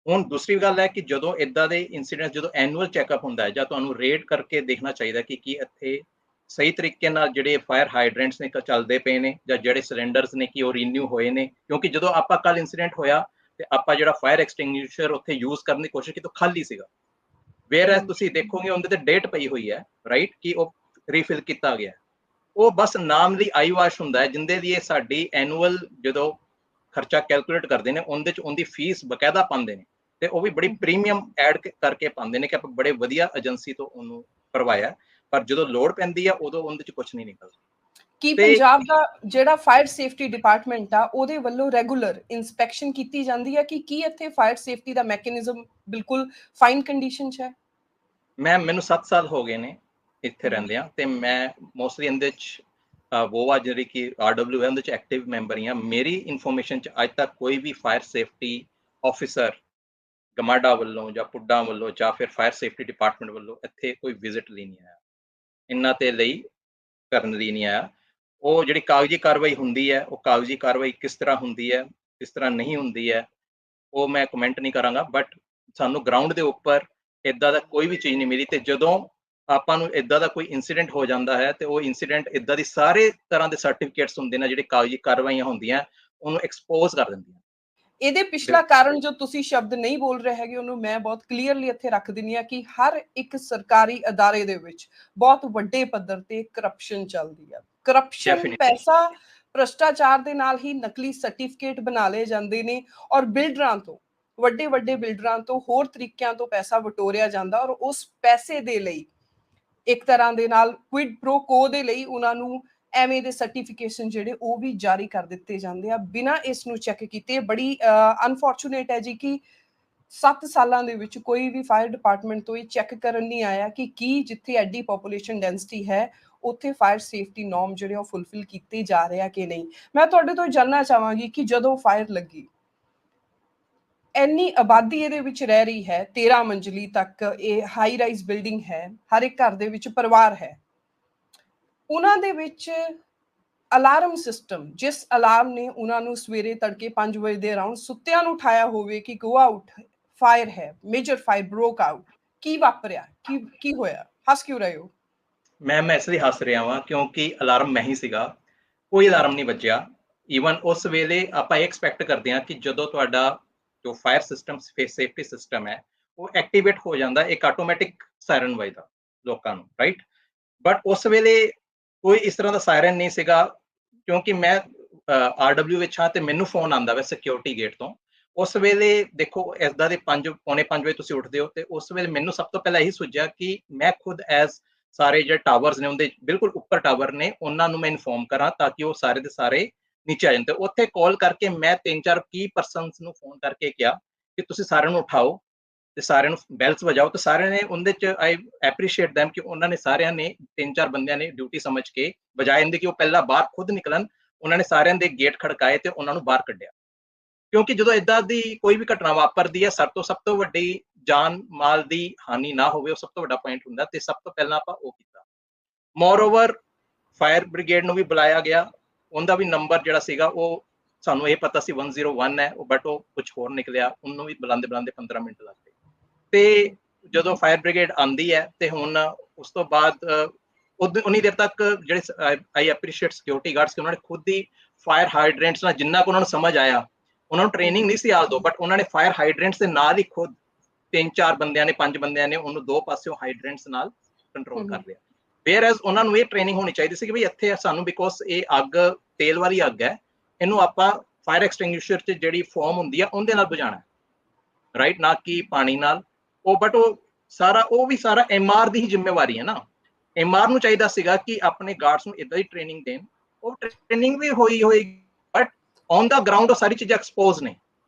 ਹੁਣ ਦੂਸਰੀ ਗੱਲ ਹੈ ਕਿ ਜਦੋਂ ਇਦਾਂ ਦੇ ਇਨਸੀਡੈਂਟ, ਜਦੋਂ ਐਨੂਅਲ ਚੈੱਕਅਪ ਹੁੰਦਾ ਹੈ, ਜਾਂ ਤੁਹਾਨੂੰ ਰੇਡ ਕਰਕੇ ਦੇਖਣਾ ਚਾਹੀਦਾ ਕਿ ਕੀ ਇੱਥੇ ਸਹੀ ਤਰੀਕੇ ਨਾਲ ਜਿਹੜੇ ਫਾਇਰ ਹਾਈਡਰੈਂਟਸ ਨੇ ਚੱਲਦੇ ਪਏ ਨੇ, ਜਾਂ ਜਿਹੜੇ ਸਿਲੰਡਰਸ ਨੇ ਕਿ ਉਹ ਰੀਨਿਊ ਹੋਏ ਨੇ। ਕਿਉਂਕਿ ਜਦੋਂ ਆਪਾਂ ਕੱਲ ਇਨਸੀਡੈਂਟ ਹੋਇਆ ਤੇ ਆਪਾਂ ਜਿਹੜਾ ਫਾਇਰ ਐਕਸਟਿੰਗੁਇਸ਼ਰ ਉੱਥੇ ਯੂਜ਼ ਕਰਨ ਦੀ ਕੋਸ਼ਿਸ਼ ਕੀਤੀ, ਖਾਲੀ ਸੀਗਾ, ਵੇਅਰ ਤੁਸੀਂ ਦੇਖੋਗੇ ਉਹਦੇ ਤੇ ਡੇਟ ਪਈ ਹੋਈ ਹੈ, ਰਾਈਟ, ਕਿ ਉਹ ਰੀਫਿਲ ਕੀਤਾ ਗਿਆ। ਉਹ ਬਸ ਨਾਮ ਲਈ ਆਈ ਵਾਸ਼ ਹੁੰਦਾ ਹੈ, ਜਿੰਦੇ ਲਈ ਸਾਡੀ ਐਨੂਅਲ ਜਦੋਂ ਖਰਚਾ ਕੈਲਕੂਲੇਟ ਕਰਦੇ ਨੇ, ਉਹਦੇ ਚ ਉਹਦੀ ਫੀਸ ਬਕਾਇਦਾ ਪਾਉਂਦੇ ਨੇ, ਤੇ ਉਹ ਵੀ ਬੜੀ ਪ੍ਰੀਮੀਅਮ ਐਡ ਕਰਕੇ ਪਾਉਂਦੇ ਨੇ ਕਿ ਆਪਾਂ ਬੜੇ ਵਧੀਆ ਏਜੰਸੀ ਤੋਂ ਉਹਨੂੰ ਕਰਵਾਇਆ, ਪਰ ਜਦੋਂ ਲੋੜ ਪੈਂਦੀ ਆ ਉਦੋਂ ਉਹਦੇ ਚ ਕੁਝ ਨਹੀਂ ਨਿਕਲਦਾ। ਕੀ ਪੰਜਾਬ ਦਾ ਜਿਹੜਾ ਫਾਇਰ ਸੇਫਟੀ ਡਿਪਾਰਟਮੈਂਟ ਆ ਉਹਦੇ ਵੱਲੋਂ ਰੈਗੂਲਰ ਇਨਸਪੈਕਸ਼ਨ ਕੀਤੀ ਜਾਂਦੀ ਹੈ ਕਿ ਕੀ ਇੱਥੇ ਫਾਇਰ ਸੇਫਟੀ ਦਾ ਮੈਕੈਨਿਜ਼ਮ ਬਿਲਕੁਲ ਫਾਈਨ ਕੰਡੀਸ਼ਨ 'ਚ ਹੈ? ਮੈਨੂੰ 7 ਸਾਲ ਹੋ ਗਏ ਨੇ ਇੱਥੇ ਰਹਿੰਦੇ ਆ, ਤੇ ਮੈਂ ਮੋਸਟਲੀ ਇਹਦੇ ਚ ਵੋਵਾ ਜਿਹੜੀ ਕਿ RW ਹੈ ਉਹਦੇ ਚ ਐਕਟਿਵ ਮੈਂਬਰ ਹੀ ਆ। ਮੇਰੀ ਇਨਫੋਰਮੇਸ਼ਨ ਚ ਅੱਜ ਤੱਕ ਕੋਈ ਵੀ ਫਾਇਰ ਸੇਫਟੀ ਆਫਿਸਰ ਗਮਾਡਾ ਵੱਲੋਂ ਜਾਂ ਪੁੱਡਾ ਵੱਲੋਂ ਜਾਂ ਫਿਰ ਫਾਇਰ ਸੇਫਟੀ ਡਿਪਾਰਟਮੈਂਟ ਵੱਲੋਂ ਇੱਥੇ ਕੋਈ ਵਿਜ਼ਿਟ ਲਈ ਨਹੀਂ ਆਇਆ, ਇਹਨਾਂ ਤੇ ਲਈ ਕਰਨ ਲਈ ਨਹੀਂ ਆਇਆ। ਉਹ ਜਿਹੜੀ ਕਾਗਜ਼ੀ ਕਾਰਵਾਈ ਹੁੰਦੀ ਹੈ, ਉਹ ਕਾਗਜ਼ੀ ਕਾਰਵਾਈ ਕਿਸ ਤਰ੍ਹਾਂ ਹੁੰਦੀ ਹੈ, ਕਿਸ ਤਰ੍ਹਾਂ ਨਹੀਂ ਹੁੰਦੀ ਹੈ, ਉਹ ਮੈਂ ਕਮੈਂਟ ਨਹੀਂ ਕਰਾਂਗਾ। ਬਟ ਸਾਨੂੰ ਗਰਾਊਂਡ ਦੇ ਉੱਪਰ ਇੱਦਾਂ ਦਾ ਕੋਈ ਵੀ ਚੀਜ਼ ਨਹੀਂ ਮਿਲੀ, ਤੇ ਜਦੋਂ ਆਪਾਂ ਨੂੰ ਇੱਦਾਂ ਦਾ ਕੋਈ ਇਨਸੀਡੈਂਟ ਹੋ ਜਾਂਦਾ ਹੈ ਤੇ ਉਹ ਇਨਸੀਡੈਂਟ ਇੱਦਾਂ ਦੀ ਸਾਰੇ ਤਰ੍ਹਾਂ ਦੇ ਸਰਟੀਫਿਕੇਟਸ ਹੁੰਦੇ ਨੇ, ਜਿਹੜੇ ਕਾਗਜ਼ੀ ਕਾਰਵਾਈਆਂ ਹੁੰਦੀਆਂ ਉਹਨੂੰ ਐਕਸਪੋਜ਼ ਕਰ ਦਿੰਦੀਆਂ। ਇਹਦੇ ਪਿਛਲਾ ਕਾਰਨ ਜੋ ਤੁਸੀਂ ਸ਼ਬਦ ਨਹੀਂ ਬੋਲ ਰਹੇ ਹੈਗੇ, ਉਹਨੂੰ ਮੈਂ ਬਹੁਤ ਕਲੀਅਰਲੀ ਇੱਥੇ ਰੱਖ ਦਿੰਨੀ ਆ ਕਿ ਹਰ ਇੱਕ ਸਰਕਾਰੀ ਅਦਾਰੇ ਦੇ ਵਿੱਚ ਬਹੁਤ ਵੱਡੇ ਪੱਧਰ ਤੇ ਕਰਪਸ਼ਨ ਚੱਲਦੀ ਆ। ਕਰਪਸ਼ਨ, ਪੈਸਾ, ਭ੍ਰਿਸ਼ਟਾਚਾਰ ਦੇ ਨਾਲ ਹੀ ਨਕਲੀ ਸਰਟੀਫਿਕੇਟ ਬਣਾ ਲਏ ਜਾਂਦੇ ਨੇ, ਔਰ ਬਿਲਡਰਾਂ ਤੋਂ, ਵੱਡੇ ਵੱਡੇ ਬਿਲਡਰਾਂ ਤੋਂ ਹੋਰ ਤਰੀਕਿਆਂ ਤੋਂ ਪੈਸਾ ਵਟੋਰਿਆ ਜਾਂਦਾ, ਔਰ ਉਸ ਪੈਸੇ ਦੇ ਲਈ ਇੱਕ ਤਰ੍ਹਾਂ ਦੇ ਨਾਲ ਕੁਇਡ ਪ੍ਰੋ ਕੋ ਦੇ ਲਈ ਉਹਨਾਂ ਨੂੰ ਐਵੇਂ ਦੇ ਸਰਟੀਫਿਕੇਸ਼ਨ ਜਿਹੜੇ ਉਹ ਵੀ ਜਾਰੀ ਕਰ ਦਿੱਤੇ ਜਾਂਦੇ ਆ ਬਿਨਾਂ ਇਸ ਨੂੰ ਚੈੱਕ ਕੀਤੇ। ਬੜੀ ਅਨਫੋਰਚੂਨੇਟ ਹੈ ਜੀ ਕਿ 7 ਸਾਲਾਂ ਦੇ ਵਿੱਚ ਕੋਈ ਵੀ ਫਾਇਰ ਡਿਪਾਰਟਮੈਂਟ ਤੋਂ ਇਹ ਚੈੱਕ ਕਰਨ ਨਹੀਂ ਆਇਆ ਕਿ ਕੀ ਜਿੱਥੇ ਐਡੀ ਪੋਪੂਲੇਸ਼ਨ ਡੈਂਸਿਟੀ ਹੈ ਉੱਥੇ ਫਾਇਰ ਸੇਫਟੀ ਨੋਰਮ ਜਿਹੜੇ ਉਹ ਫੁੱਲਫਿਲ ਕੀਤੇ ਜਾ ਰਹੇ ਆ ਕਿ ਨਹੀਂ। ਮੈਂ ਤੁਹਾਡੇ ਤੋਂ ਜਾਣਨਾ ਚਾਹਾਂਗੀ ਕਿ ਜਦੋਂ ਫਾਇਰ ਲੱਗੀ, ਇੰਨੀ ਆਬਾਦੀ ਇਹਦੇ ਵਿੱਚ ਰਹਿ ਰਹੀ ਹੈ, 13 ਮੰਜ਼ਲੀ ਤੱਕ ਇਹ ਹਾਈ ਰਾਈਜ਼ ਬਿਲਡਿੰਗ ਹੈ, ਹਰ ਇੱਕ ਘਰ ਦੇ ਵਿੱਚ ਪਰਿਵਾਰ ਹੈ, ਉਹਨਾਂ ਦੇ ਵਿੱਚ ਅਲਾਰਮ ਸਿਸਟਮ, ਜਿਸ ਅਲਾਰਮ ਨੇ ਉਹਨਾਂ ਨੂੰ ਸਵੇਰੇ ਤੜਕੇ 5 ਵਜੇ ਦੇ ਅਰਾਊਂਡ ਸੁੱਤਿਆਂ ਨੂੰ ਉਠਾਇਆ ਹੋਵੇ ਕਿ ਗੋ ਆਊਟ, ਫਾਇਰ ਹੈ, ਮੇਜਰ ਫਾਇਰ ਬ੍ਰੋਕ ਆਊਟ, ਕੀ ਵਾਪਰਿਆ, ਕੀ ਹੋਇਆ? ਹੱਸ ਕਿਉਂ ਰਹੇ ਹੋ? ਮੈਂ ਇਸ ਲਈ ਹੱਸ ਰਿਹਾ ਵਾਂ ਕਿਉਂਕਿ ਅਲਾਰਮ ਮੈਂ ਹੀ ਸੀਗਾ, ਕੋਈ ਅਲਾਰਮ ਨਹੀਂ ਵੱਜਿਆ। ਈਵਨ ਉਸ ਵੇਲੇ ਆਪਾਂ ਇਹ ਐਕਸਪੈਕਟ ਕਰਦੇ ਹਾਂ ਕਿ ਜਦੋਂ ਤੁਹਾਡਾ ਜੋ ਫਾਇਰ ਸਿਸਟਮ, ਸੇਫਟੀ ਸਿਸਟਮ ਹੈ, ਉਹ ਐਕਟੀਵੇਟ ਹੋ ਜਾਂਦਾ, ਇੱਕ ਆਟੋਮੈਟਿਕ ਸਾਇਰਨ ਵੱਜਦਾ ਲੋਕਾਂ ਨੂੰ, ਰਾਈਟ? ਬਟ ਉਸ ਵੇਲੇ ਕੋਈ ਇਸ ਤਰ੍ਹਾਂ ਦਾ ਸਾਇਰਨ ਨਹੀਂ ਸੀਗਾ, ਕਿਉਂਕਿ ਮੈਂ RW ਵਿੱਚ ਹਾਂ ਤੇ ਮੈਨੂੰ ਫੋਨ ਆਉਂਦਾ ਵਾ ਸਿਕਿਉਰਿਟੀ ਗੇਟ ਤੋਂ। ਉਸ ਵੇਲੇ ਦੇਖੋ ਇਸਦਾ ਦੇ 5 ਪੌਣੇ 5 ਵਜੇ ਤੁਸੀਂ ਉੱਠਦੇ ਹੋ, ਤੇ ਉਸ ਵੇਲੇ ਮੈਨੂੰ ਸਭ ਤੋਂ ਪਹਿਲਾਂ ਇਹੀ ਸੁਝਿਆ ਕਿ ਮੈਂ ਖੁਦ ਐਜ਼ ਸਾਰੇ ਜਿਹੜੇ ਟਾਵਰਸ ਨੇ ਉਹਦੇ ਬਿਲਕੁਲ ਉੱਪਰ ਟਾਵਰ ਨੇ, ਉਹਨਾਂ ਨੂੰ ਮੈਂ ਇਨਫੋਰਮ ਕਰਾਂ ਤਾਂ ਕਿ ਉਹ ਸਾਰੇ ਦੇ ਸਾਰੇ ਨੀਚੇ ਆ ਜਾਣ। ਤੇ ਉੱਥੇ ਕਾਲ ਕਰਕੇ ਮੈਂ 3-4 ਕੀ ਪਰਸਨਸ ਨੂੰ ਫੋਨ ਕਰਕੇ ਕਿਹਾ ਕਿ ਤੁਸੀਂ ਸਾਰਿਆਂ ਨੂੰ ਉਠਾਓ ਤੇ ਸਾਰਿਆਂ ਨੂੰ ਬੈਲਸ ਵਜਾਓ, ਤੇ ਸਾਰਿਆਂ ਨੇ ਉਹਦੇ ਚ ਆਈ ਐਪਰੀਸ਼ੀਏਟ ਦੈਮ ਕਿ ਉਹਨਾਂ ਨੇ ਸਾਰਿਆਂ ਨੇ 3-4 ਬੰਦਿਆਂ ਨੇ ਡਿਊਟੀ ਸਮਝ ਕੇ ਬਜਾਏ ਇਹਦੇ ਕਿ ਉਹ ਪਹਿਲਾਂ ਬਾਹਰ ਖੁਦ ਨਿਕਲਣ, ਉਹਨਾਂ ਨੇ ਸਾਰਿਆਂ ਦੇ ਗੇਟ ਖੜਕਾਏ ਤੇ ਉਹਨਾਂ ਨੂੰ ਬਾਹਰ ਕੱਢਿਆ। ਕਿਉਂਕਿ ਜਦੋਂ ਇਦਾਂ ਦੀ ਕੋਈ ਵੀ ਘਟਨਾ ਵਾਪਰਦੀ ਹੈ, ਸਭ ਤੋਂ ਵੱਡੀ ਜਾਨ ਮਾਲ ਦੀ ਹਾਨੀ ਨਾ ਹੋਵੇ, ਉਹ ਸਭ ਤੋਂ ਵੱਡਾ ਪੁਆਇੰਟ ਹੁੰਦਾ, ਤੇ ਸਭ ਤੋਂ ਪਹਿਲਾਂ ਆਪਾਂ ਉਹ ਕੀਤਾ। ਮੋਰਓਵਰ ਫਾਇਰ ਬ੍ਰਿਗੇਡ ਨੂੰ ਵੀ ਬੁਲਾਇਆ ਗਿਆ, ਉਹਦਾ ਵੀ ਨੰਬਰ ਜਿਹੜਾ ਸੀਗਾ ਉਹ ਸਾਨੂੰ ਇਹ ਪਤਾ ਸੀ 101 ਹੈ, ਬਟ ਉਹ ਕੁਝ ਹੋਰ ਨਿਕਲਿਆ, ਉਹਨੂੰ ਵੀ ਬੁਲਾਉਂਦੇ 15 ਮਿੰਟ ਲੱਗ ਗਏ। ਤੇ ਜਦੋਂ ਫਾਇਰ ਬ੍ਰਿਗੇਡ ਆਉਂਦੀ ਹੈ ਤੇ ਹੁਣ ਉਸ ਤੋਂ ਬਾਅਦ ਉਨੀ ਦੇਰ ਤੱਕ ਜਿਹੜੇ ਆਈ ਐਪਰੀਸ਼ੀਏਟ ਸਿਕਿਉਰਿਟੀ ਗਾਰਡਸ, ਉਹਨਾਂ ਨੇ ਖੁਦ ਹੀ ਫਾਇਰ ਹਾਈਡਰੈਂਟਸ ਨਾਲ, ਜਿੰਨਾ ਕੁ ਉਹਨਾਂ ਨੂੰ ਸਮਝ ਆਇਆ, ਉਹਨਾਂ ਨੂੰ ਟ੍ਰੇਨਿੰਗ ਨਹੀਂ ਸੀ ਆਲਦੋ, ਬਟ ਉਹਨਾਂ ਨੇ ਫਾਇਰ ਹਾਈਡਰੈਂਟਸ ਦੇ ਨਾਲ ਹੀ ਖੁਦ 3-4 ਬੰਦਿਆਂ ਨੇ, 5 ਬੰਦਿਆਂ ਨੇ ਉਹਨੂੰ ਦੋ ਪਾਸਿਓਂ ਹਾਈਡਰੈਂਟਸ ਨਾਲ ਕੰਟਰੋਲ ਕਰ ਲਿਆ। ਵੇਅਰਐਜ਼ ਉਹਨਾਂ ਨੂੰ ਇਹ ਟ੍ਰੇਨਿੰਗ ਹੋਣੀ ਚਾਹੀਦੀ ਸੀ ਕਿ ਵੀ ਇੱਥੇ ਸਾਨੂੰ, ਬਿਕੋਜ਼ ਇਹ ਅੱਗ ਤੇਲ ਵਾਲੀ ਅੱਗ ਹੈ, ਇਹਨੂੰ ਆਪਾਂ ਫਾਇਰ ਐਕਸਟਿੰਗੁਇਸ਼ਰ ਚ ਜਿਹੜੀ ਫੋਮ ਹੁੰਦੀ ਆ ਉਹਦੇ ਨਾਲ ਬੁਝਾਉਣਾ, ਰਾਈਟ, ਨਾ ਕਿ ਪਾਣੀ ਨਾਲ। ਉਹ ਬਟ ਉਹ ਵੀ ਸਾਰਾ MR ਦੀ ਹੀ ਜ਼ਿੰਮੇਵਾਰੀ ਹੈ ਨਾ। MR ਨੂੰ ਚਾਹੀਦਾ ਸੀਗਾ ਕਿ ਆਪਣੇ ਗਾਰਡਸ ਨੂੰ ਇਦਾਂ ਦੀ ਟ੍ਰੇਨਿੰਗ ਦੇਣ, ਉਹ ਟ੍ਰੇਨਿੰਗ ਵੀ ਹੋਈ, ਬਟ ਔਨ ਦਾ ਗਰਾਊਂਡ ਉਹ ਸਾਰੀ ਚੀਜ਼ਾਂ ਐਕਸਪੋਜ਼ ਨੇ।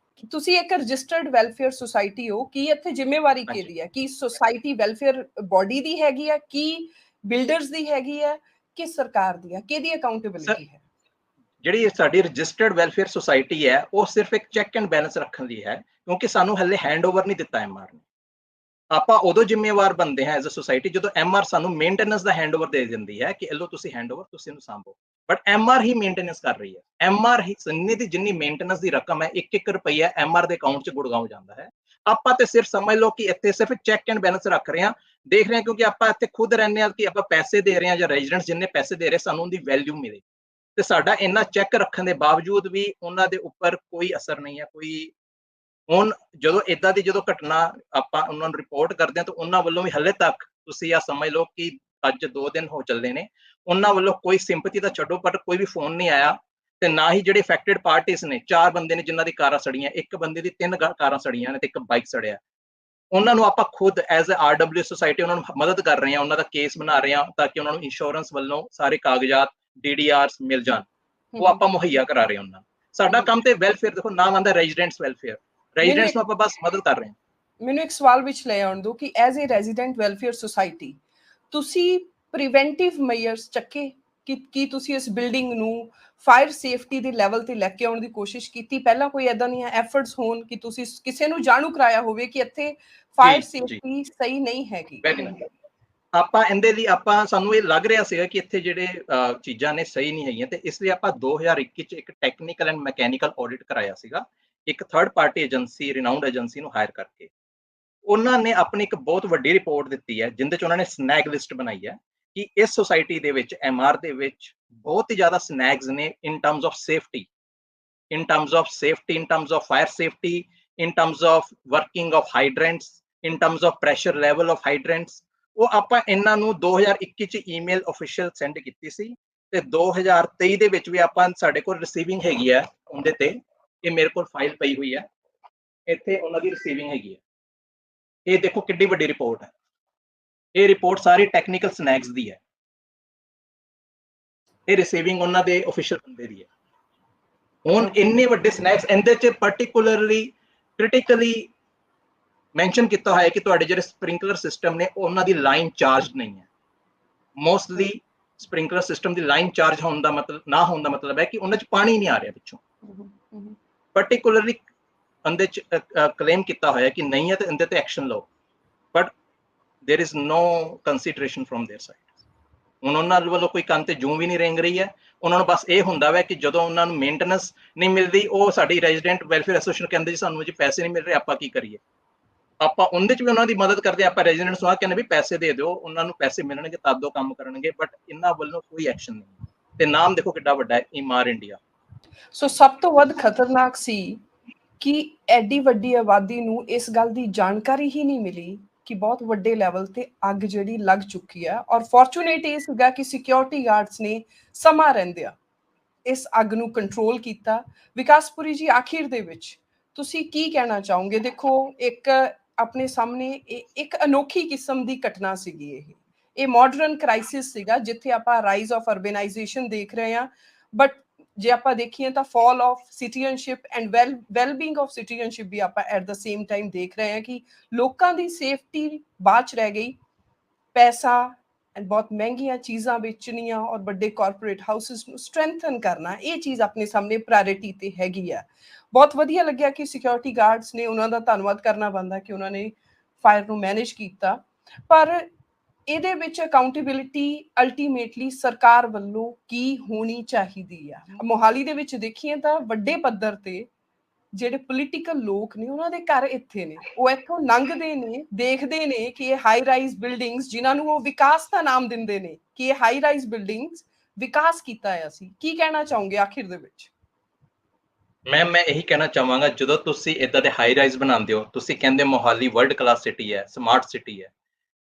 ਤੁਸੀਂ ਇੱਕ ਰਜਿਸਟਰਡ ਵੈਲਫੇਅਰ ਸੁਸਾਇਟੀ ਹੋ, ਕੀ ਇੱਥੇ ਜ਼ਿੰਮੇਵਾਰੀ ਕਿਹਦੀ ਹੈ? ਕੀ ਸੁਸਾਇਟੀ ਵੈਲਫੇਅਰ ਬਾਡੀ ਦੀ ਹੈਗੀ ਹੈ, ਕੀ ਬਿਲਡਰਸ ਦੀ ਹੈਗੀ ਹੈ, ਕਿ ਸਰਕਾਰ ਦੀ ਹੈ? ਕਿਹਦੀ ਅਕਾਊਂਟੇਬਿਲਿਟੀ ਹੈ? ਜਿਹੜੀ ਸਾਡੀ ਰਜਿਸਟਰਡ ਵੈਲਫੇਅਰ ਸੁਸਾਇਟੀ ਹੈ, ਉਹ ਸਿਰਫ ਇੱਕ ਚੈੱਕ ਐਂਡ ਬੈਲੈਂਸ ਰੱਖਣ ਲਈ ਹੈ, ਕਿਉਂਕਿ ਸਾਨੂੰ ਹਲੇ ਹੈਂਡਓਵਰ ਨਹੀਂ ਦਿੱਤਾ MR ਨੇ। ਆਪਾਂ ਉਦੋਂ ਜ਼ਿੰਮੇਵਾਰ ਬਣਦੇ ਹਾਂ ਐਜ਼ ਅ ਸੁਸਾਇਟੀ ਜਦੋਂ MR ਸਾਨੂੰ ਮੇਨਟੇਨੈਂਸ ਦਾ ਹੈਂਡਓਵਰ ਦੇ ਦਿੰਦੀ ਹੈ ਕਿ ਲਓ ਤੁਸੀਂ ਹੈਂਡਓਵਰ, ਤੁਸੀਂ ਇਹਨੂੰ ਸਾਂਭੋ। ਬਟ MR ਹੀ ਮੇਨਟੇਨੈਂਸ ਕਰ ਰਹੀ ਹੈ। MR ਹੀ ਜਿੰਨੀ ਮੇਨਟੇਨੈਂਸ ਦੀ ਰਕਮ ਹੈ, 1-1 ਰੁਪਈਆ MR ਦੇ ਅਕਾਊਂਟ 'ਚ ਗੁੜਗਾਉਂ ਜਾਂਦਾ ਹੈ। ਆਪਾਂ ਤੇ ਸਿਰਫ ਸਮਝ ਲਓ ਕਿ ਇੱਥੇ ਸਿਰਫ ਚੈੱਕ ਐਂਡ ਬੈਲੈਂਸ ਰੱਖ ਰਹੇ ਹਾਂ, ਦੇਖ ਰਹੇ ਹਾਂ, ਕਿਉਂਕਿ ਆਪਾਂ ਇੱਥੇ ਖੁਦ ਰਹਿੰਦੇ ਹਾਂ ਕਿ ਆਪਾਂ ਪੈਸੇ ਦੇ ਰਹੇ ਹਾਂ, ਜਾਂ ਰੈਜ਼ੀਡੈਂਟਸ ਜਿੰਨੇ ਪੈਸੇ ਦੇ ਰਹੇ ਸਾਨੂੰ ਉਹਦੀ ਵੈਲਿਊ ਮਿਲੇ। ਤੇ ਸਾਡਾ ਇੰਨਾ ਚੈੱਕ ਰੱਖਣ ਦੇ ਬਾਵਜੂਦ ਵੀ ਉਹਨਾਂ ਦੇ ਉੱਪਰ ਕੋਈ ਅਸਰ ਨਹੀਂ ਹੈ। ਹੁਣ ਜਦੋਂ ਇਦਾਂ ਦੀ ਘਟਨਾ ਆਪਾਂ ਉਹਨਾਂ ਨੂੰ ਰਿਪੋਰਟ ਕਰਦੇ ਹਾਂ ਤਾਂ ਉਹਨਾਂ ਵੱਲੋਂ ਵੀ ਹਲੇ ਤੱਕ ਤੁਸੀਂ ਆ ਸਮਝ ਲਓ ਕਿ ਅੱਜ 2 ਦਿਨ ਹੋ ਚੱਲੇ ਨੇ, ਉਹਨਾਂ ਵੱਲੋਂ ਕੋਈ ਸਿੰਪੈਥੀ ਤਾਂ ਛੱਡੋ, ਪਰ ਕੋਈ ਵੀ ਫੋਨ ਨਹੀਂ ਆਇਆ। ਤੇ ਨਾ ਹੀ ਜਿਹੜੇ ਅਫੈਕਟਡ ਪਾਰਟੀਜ਼ ਨੇ, 4 ਬੰਦੇ ਨੇ ਜਿਨ੍ਹਾਂ ਦੀ ਕਾਰਾਂ ਸੜੀਆਂ, ਇੱਕ ਬੰਦੇ ਦੀ 3 ਕਾਰਾਂ ਸੜੀਆਂ ਨੇ ਤੇ ਇੱਕ ਬਾਈਕ ਸੜਿਆ, ਉਹਨਾਂ ਨੂੰ ਆਪਾਂ ਖੁਦ ਐਜ਼ ਅ RW ਸੁਸਾਇਟੀ ਉਹਨਾਂ ਨੂੰ ਮਦਦ ਕਰ ਰਹੇ ਹਾਂ, ਉਹਨਾਂ ਦਾ ਕੇਸ ਬਣਾ ਰਹੇ ਹਾਂ ਤਾਂ ਕਿ ਉਹਨਾਂ ਨੂੰ ਇੰਸ਼ੋਰੈਂਸ ਵੱਲੋਂ ਸਾਰੇ ਕਾਗਜ਼ਾਤ DDRs ਮਿਲ ਜਾਣ, ਉਹ ਆਪਾਂ ਮੁਹੱਈਆ ਕਰਾ ਰਹੇ ਉਹਨਾਂ। ਸਾਡਾ ਕੰਮ ਤੇ ਵੈਲਫੇਅਰ, ਦੇਖੋ ਨਾਮ ਆਉਂਦਾ ਰੈਜ਼ੀਡੈਂਟਸ ਵੈਲਫੇਅਰ, ਰੈਜ਼ੀਡੈਂਟਸ ਨੂੰ ਆਪਾਂ ਬਸ ਮਦਦ ਕਰ ਰਹੇ ਹਾਂ। ਮੈਨੂੰ ਇੱਕ ਸਵਾਲ ਵਿੱਚ ਲੈ ਆਉਣ ਦਿਓ ਕਿ as a resident welfare society ਤੁਸੀਂ ਪ੍ਰੀਵੈਂਟਿਵ ਮੈਜਰਸ ਚੱਕੇ ਕੀ ਤੁਸੀਂ ਇਸ ਬਿਲਡਿੰਗ ਨੂੰ ਫਾਇਰ ਸੇਫਟੀ ਦੇ ਲੈਵਲ ਤੇ ਲੈ ਕੇ ਆਉਣ ਦੀ ਕੋਸ਼ਿਸ਼ ਕੀਤੀ? ਪਹਿਲਾਂ ਕੋਈ ਏਦਾਂ ਦੀਆਂ ਐਫਰਟਸ ਹੋਣ ਕਿ ਤੁਸੀਂ ਕਿਸੇ ਨੂੰ ਜਾਣੂ ਕਰਾਇਆ ਹੋਵੇ ਕਿ ਇੱਥੇ ਫਾਇਰ ਸੇਫਟੀ ਸਹੀ ਨਹੀਂ ਹੈਗੀ? ਆਪਾਂ ਇਹਦੇ ਲਈ ਸਾਨੂੰ ਇਹ ਲੱਗ ਰਿਹਾ ਸੀਗਾ ਕਿ ਇੱਥੇ ਜਿਹੜੇ ਚੀਜ਼ਾਂ ਨੇ ਸਹੀ ਨਹੀਂ ਹੈਗੀਆਂ, ਤੇ ਇਸ ਲਈ ਆਪਾਂ 2021 ਚ ਇੱਕ ਟੈਕਨੀਕਲ ਐਂਡ ਮਕੈਨੀਕਲ ਆਡਿਟ ਕਰਾਇਆ ਸੀਗਾ ਇੱਕ third party agency, renowned agency ਨੂੰ ਹਾਇਰ ਕਰਕੇ। ਉਹਨਾਂ ਨੇ ਆਪਣੀ ਇੱਕ ਬਹੁਤ ਵੱਡੀ ਰਿਪੋਰਟ ਦਿੱਤੀ ਹੈ ਜਿੰਦੇ ਚ ਉਹਨਾਂ ਨੇ ਸਨੈਗ ਲਿਸਟ ਬਣਾਈ ਹੈ ਕਿ ਇਸ ਸੁਸਾਇਟੀ ਦੇ ਵਿੱਚ MR ਦੇ ਵਿੱਚ ਬਹੁਤ ਹੀ ਜ਼ਿਆਦਾ ਸਨੈਗਸ ਨੇ ਇਨ terms of safety, in terms of fire safety, in terms of working of hydrants, in terms of pressure level of hydrants। ਉਹ ਆਪਾਂ ਇਹਨਾਂ ਨੂੰ 2021 ਚ ਈਮੇਲ ਅਫੀਸ਼ੀਅਲ ਸੈਂਡ ਕੀਤੀ ਸੀ, ਤੇ 2023 ਦੇ ਵਿੱਚ ਵੀ ਆਪਾਂ ਸਾਡੇ ਕੋਲ ਰਿਸੀਵਿੰਗ ਹੈਗੀ ਹੈ ਉਹਦੇ ਤੇ। ਇਹ ਮੇਰੇ ਕੋਲ ਫਾਈਲ ਪਈ ਹੋਈ ਹੈ, ਇੱਥੇ ਉਹਨਾਂ ਦੀ ਰਿਸੀਵਿੰਗ ਹੈਗੀ ਹੈ। ਇਹ ਦੇਖੋ ਕਿੱਡੀ ਵੱਡੀ ਰਿਪੋਰਟ ਹੈ। ਇਹ ਰਿਪੋਰਟ ਸਾਰੀ ਟੈਕਨੀਕਲ ਸਨੈਗਸ ਦੀ ਹੈ। ਇਹ ਰਿਸੀਵਿੰਗ ਉਹਨਾਂ ਦੇ ਅਫੀਸ਼ੀਅਲ ਬੰਦੇ ਦੀ ਹੈ। ਹੁਣ ਇੰਨੇ ਵੱਡੇ ਸਨੈਕਸ ਇਹਦੇ ਚ ਪਾਰਟਿਕੂਲਰਲੀ ਕ੍ਰਿਟੀਕਲੀ ਮੈਂਸ਼ਨ ਕੀਤਾ ਹੋਇਆ ਕਿ ਤੁਹਾਡੇ ਜਿਹੜੇ ਸਪ੍ਰਿੰਕਲਰ ਸਿਸਟਮ ਨੇ ਉਹਨਾਂ ਦੀ ਲਾਈਨ ਚਾਰਜ ਨਹੀਂ ਹੈ। ਮੋਸਟਲੀ ਸਪ੍ਰਿੰਕਲਰ ਸਿਸਟਮ ਦੀ ਲਾਈਨ ਚਾਰਜ ਹੋਣ ਦਾ ਮਤਲਬ ਨਾ ਹੋਣ ਦਾ ਮਤਲਬ ਹੈ ਕਿ ਉਹਨਾਂ ਚ ਪਾਣੀ ਨਹੀਂ ਆ ਰਿਹਾ ਪਿੱਛੋਂ। ਪਾਰਟਿਕੂਲਰਲੀ ਇਹਦੇ ਚ ਕਲੇਮ ਕੀਤਾ ਹੋਇਆ ਕਿ ਨਹੀਂ ਹੈ ਤੇ ਇਹਦੇ ਤੇ ਐਕਸ਼ਨ ਲਓ, but there is no consideration from their side. ਹੁਣ ਉਹਨਾਂ ਵੱਲੋਂ ਕੋਈ ਕੰਨ ਤੇ ਜੂੰ ਵੀ ਨਹੀਂ ਰਿੰਗ ਰਹੀ ਹੈ। ਉਹਨਾਂ ਨੂੰ ਬਸ ਇਹ ਹੁੰਦਾ ਵਾ ਕਿ ਜਦੋਂ ਉਹਨਾਂ ਨੂੰ ਮੇਨਟੇਨੈਂਸ ਨਹੀਂ ਮਿਲਦੀ, ਉਹ ਸਾਡੀ ਰੈਜ਼ੀਡੈਂਟ ਵੈਲਫੇਅਰ ਐਸੋਸੀਏਸ਼ਨ ਕਹਿੰਦੇ ਜੀ ਸਾਨੂੰ ਜੀ ਪੈਸੇ ਨਹੀਂ ਮਿਲ ਰਹੇ, ਆਪਾਂ ਕੀ ਕਰੀਏ। ਆਪਾਂ ਉਹਦੇ ਚ ਵੀ ਉਹਨਾਂ ਦੀ ਮਦਦ ਕਰਦੇ, ਆਪਾਂ ਰੈਜ਼ੀਡੈਂਟਸ ਨੂੰ ਕਹਿੰਦੇ ਵੀ ਪੈਸੇ ਦੇ ਦਿਓ, ਉਹਨਾਂ ਨੂੰ ਪੈਸੇ ਮਿਲਣਗੇ ਤਦ ਉਹ ਕੰਮ ਕਰਨਗੇ, ਬਟ ਇਹਨਾਂ ਵੱਲੋਂ ਕੋਈ ਐਕਸ਼ਨ ਨਹੀਂ। ਤੇ ਨਾਮ ਦੇਖੋ ਕਿੱਡਾ ਵੱਡਾ ਹੈ, ਇਮਾਰ ਇੰਡੀਆ। ਸੋ ਸਭ ਤੋਂ ਵੱਧ ਖਤਰਨਾਕ ਸੀ ਕਿ ਐਡੀ ਵੱਡੀ ਆਬਾਦੀ ਨੂੰ ਇਸ ਗੱਲ ਦੀ ਜਾਣਕਾਰੀ ਹੀ ਨਹੀਂ ਮਿਲੀ ਕਿ ਬਹੁਤ ਵੱਡੇ ਲੈਵਲ ਤੇ ਅੱਗ ਜਿਹੜੀ ਲੱਗ ਚੁੱਕੀ ਹੈ। ਔਰ ਫੋਰਚੂਨੇਟ ਇਹ ਸੀਗਾ ਕਿ ਸਿਕਿਉਰਿਟੀ ਗਾਰਡਸ ਨੇ ਸਮਾਂ ਰਹਿੰਦਿਆਂ ਇਸ ਅੱਗ ਨੂੰ ਕੰਟਰੋਲ ਕੀਤਾ। ਵਿਕਾਸਪੁਰੀ ਜੀ, ਆਖਿਰ ਦੇ ਵਿੱਚ ਤੁਸੀਂ ਕੀ ਕਹਿਣਾ ਚਾਹੋਗੇ? ਦੇਖੋ, ਇੱਕ ਆਪਣੇ ਸਾਹਮਣੇ ਇੱਕ ਅਨੋਖੀ ਕਿਸਮ ਦੀ ਘਟਨਾ ਸੀਗੀ। ਇਹ ਮਾਡਰਨ ਕ੍ਰਾਈਸਿਸ ਸੀਗਾ ਜਿੱਥੇ ਆਪਾਂ ਰਾਈਜ਼ ਆਫ ਅਰਬਨਾਈਜੇਸ਼ਨ ਦੇਖ ਰਹੇ ਹਾਂ, ਬਟ ਜੇ ਆਪਾਂ ਦੇਖੀਏ ਤਾਂ fall of citizenship and wellbeing of citizenship ਵੀ ਆਪਾਂ ਐਟ ਦ ਸੇਮ ਟਾਈਮ ਦੇਖ ਰਹੇ ਹਾਂ ਕਿ ਲੋਕਾਂ ਦੀ ਸੇਫਟੀ ਬਾਅਦ ਚ ਰਹਿ ਗਈ। ਪੈਸਾ ਐਂਡ ਬਹੁਤ ਮਹਿੰਗੀਆਂ ਚੀਜ਼ਾਂ ਵੇਚਣੀਆਂ ਔਰ ਵੱਡੇ ਕਾਰਪੋਰੇਟ ਹਾਊਸਿਸ ਨੂੰ ਸਟਰੈਂਥਨ ਕਰਨਾ, ਇਹ ਚੀਜ਼ ਆਪਣੇ ਸਾਹਮਣੇ ਪ੍ਰਾਇੋਰਟੀ ਤੇ ਹੈਗੀ ਆ। ਬਹੁਤ ਵਧੀਆ ਲੱਗਿਆ ਕਿ ਸਿਕਿਉਰਿਟੀ ਗਾਰਡਸ ਨੇ, ਉਹਨਾਂ ਦਾ ਧੰਨਵਾਦ ਕਰਨਾ ਬਣਦਾ ਕਿ ਉਹਨਾਂ ਨੇ ਫਾਇਰ ਨੂੰ ਮੈਨੇਜ ਕੀਤਾ। ਪਰ ਇਹਦੇ ਵਿੱਚ ਅਕਾਊਂਟੇਬਿਲਿਟੀ ਅਲਟੀਮੇਟਲੀ ਸਰਕਾਰ ਵੱਲੋਂ ਕੀ ਹੋਣੀ ਚਾਹੀਦੀ ਆ? ਮੋਹਾਲੀ ਦੇ ਵਿੱਚ ਦੇਖੀਏ ਤਾਂ ਵੱਡੇ ਪੱਧਰ ਤੇ ਜਿਹੜੇ ਪੋਲੀਟੀਕਲ ਲੋਕ ਨੇ ਉਹਨਾਂ ਦੇ ਘਰ ਇੱਥੇ ਨੇ, ਉਹ ਇੱਥੋਂ ਲੰਘਦੇ ਨੇ, ਦੇਖਦੇ ਨੇ ਕਿ ਇਹ ਹਾਈ ਰਾਈਜ਼ ਬਿਲਡਿੰਗਸ, ਜਿਨ੍ਹਾਂ ਨੂੰ ਉਹ ਵਿਕਾਸ ਦਾ ਨਾਮ ਦਿੰਦੇ ਨੇ ਕਿ ਇਹ ਹਾਈ ਰਾਈਜ਼ ਬਿਲਡਿੰਗਸ ਵਿਕਾਸ ਕੀਤਾ ਆ ਸੀ। ਕੀ ਕਹਿਣਾ ਚਾਹੋਗੇ ਆਖਿਰ ਦੇ ਵਿੱਚ? ਮੈਂ ਇਹੀ ਕਹਿਣਾ ਚਾਹਾਂਗਾ, ਜਦੋਂ ਤੁਸੀਂ ਇਦਾਂ ਦੇ ਹਾਈ ਰਾਈਜ਼ ਬਣਾਉਂਦੇ ਹੋ, ਤੁਸੀਂ ਕਹਿੰਦੇ ਮੋਹਾਲੀ ਵਰਲਡ ਕਲਾਸ ਸਿਟੀ ਹੈ, ਸਮਾਰਟ ਸਿਟੀ ਹੈ,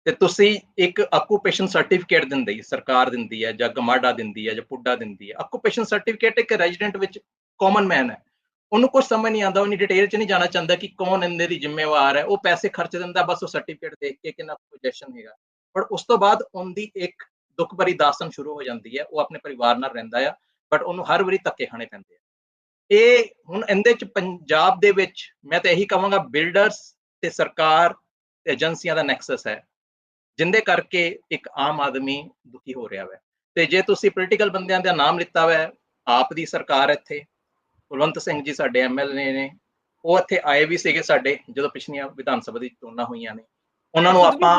ਤੇ ਤੁਸੀਂ ਇੱਕ ਆਕੂਪੇਸ਼ਨ ਸਰਟੀਫਿਕੇਟ ਦਿੰਦੀ ਸਰਕਾਰ ਦਿੰਦੀ ਹੈ, ਜਾਂ ਗਮਾਡਾ ਦਿੰਦੀ ਹੈ, ਜਾਂ ਪੁੱਡਾ ਦਿੰਦੀ ਹੈ। ਆਕੂਪੇਸ਼ਨ ਸਰਟੀਫਿਕੇਟ ਇੱਕ ਰੈਜ਼ੀਡੈਂਟ ਵਿੱਚ ਕਾਮਨ ਮੈਨ ਹੈ, ਉਹਨੂੰ ਕੁਝ ਸਮਝ ਨਹੀਂ ਆਉਂਦਾ, ਉਹਨੀ ਡਿਟੇਲ ਚ ਨਹੀਂ ਜਾਣਾ ਚਾਹੁੰਦਾ ਕਿ ਕੌਣ ਇਹਦੇ ਦੀ ਜ਼ਿੰਮੇਵਾਰ ਹੈ। ਉਹ ਪੈਸੇ ਖਰਚ ਦਿੰਦਾ ਬਸ ਉਹ ਸਰਟੀਫਿਕੇਟ ਦੇਖ ਕੇ ਕਿੰਨਾ ਪੋਜੈਸ਼ਨ ਹੈਗਾ, ਪਰ ਉਸ ਤੋਂ ਬਾਅਦ ਉਹਦੀ ਇੱਕ ਦੁੱਖ ਭਰੀ ਦਾਸਤਾਨ ਸ਼ੁਰੂ ਹੋ ਜਾਂਦੀ ਹੈ। ਉਹ ਆਪਣੇ ਪਰਿਵਾਰ ਨਾਲ ਰਹਿੰਦਾ ਆ, ਬਟ ਉਹਨੂੰ ਹਰ ਵਾਰੀ ਧੱਕੇ ਖਾਣੇ ਪੈਂਦੇ ਆ। ਇਹ ਹੁਣ ਇਹਦੇ ਚ ਪੰਜਾਬ ਦੇ ਵਿੱਚ ਮੈਂ ਤਾਂ ਇਹੀ ਕਹਾਂਗਾ, ਬਿਲਡਰਸ ਤੇ ਸਰਕਾਰ ਤੇ ਏਜੰਸੀਆਂ ਦਾ ਨੈਕਸਸ ਹੈ, ਜਿੰਦੇ ਕਰਕੇ ਇੱਕ ਆਮ ਆਦਮੀ ਦੁਖੀ ਹੋ ਰਿਹਾ ਹੈ। ਤੇ ਜੇ ਤੁਸੀਂ ਪੋਲੀਟੀਕਲ ਬੰਦਿਆਂ ਦਾ ਨਾਮ ਲਿੱਤਾ ਹੋਇਆ, ਆਪ ਦੀ ਸਰਕਾਰ ਇੱਥੇ ਕੁਲਵੰਤ ਸਿੰਘ ਜੀ ਸਾਡੇ ਐਮਐਲਏ ਨੇ, ਉਹ ਇੱਥੇ ਆਏ ਵੀ ਸੀਗੇ ਸਾਡੇ ਜਦੋਂ ਪਿਛਲੀਆਂ ਵਿਧਾਨ ਸਭਾ ਦੀ ਚੋਣਾਂ ਹੋਈਆਂ ਨੇ। ਉਹਨਾਂ ਨੂੰ ਆਪਾਂ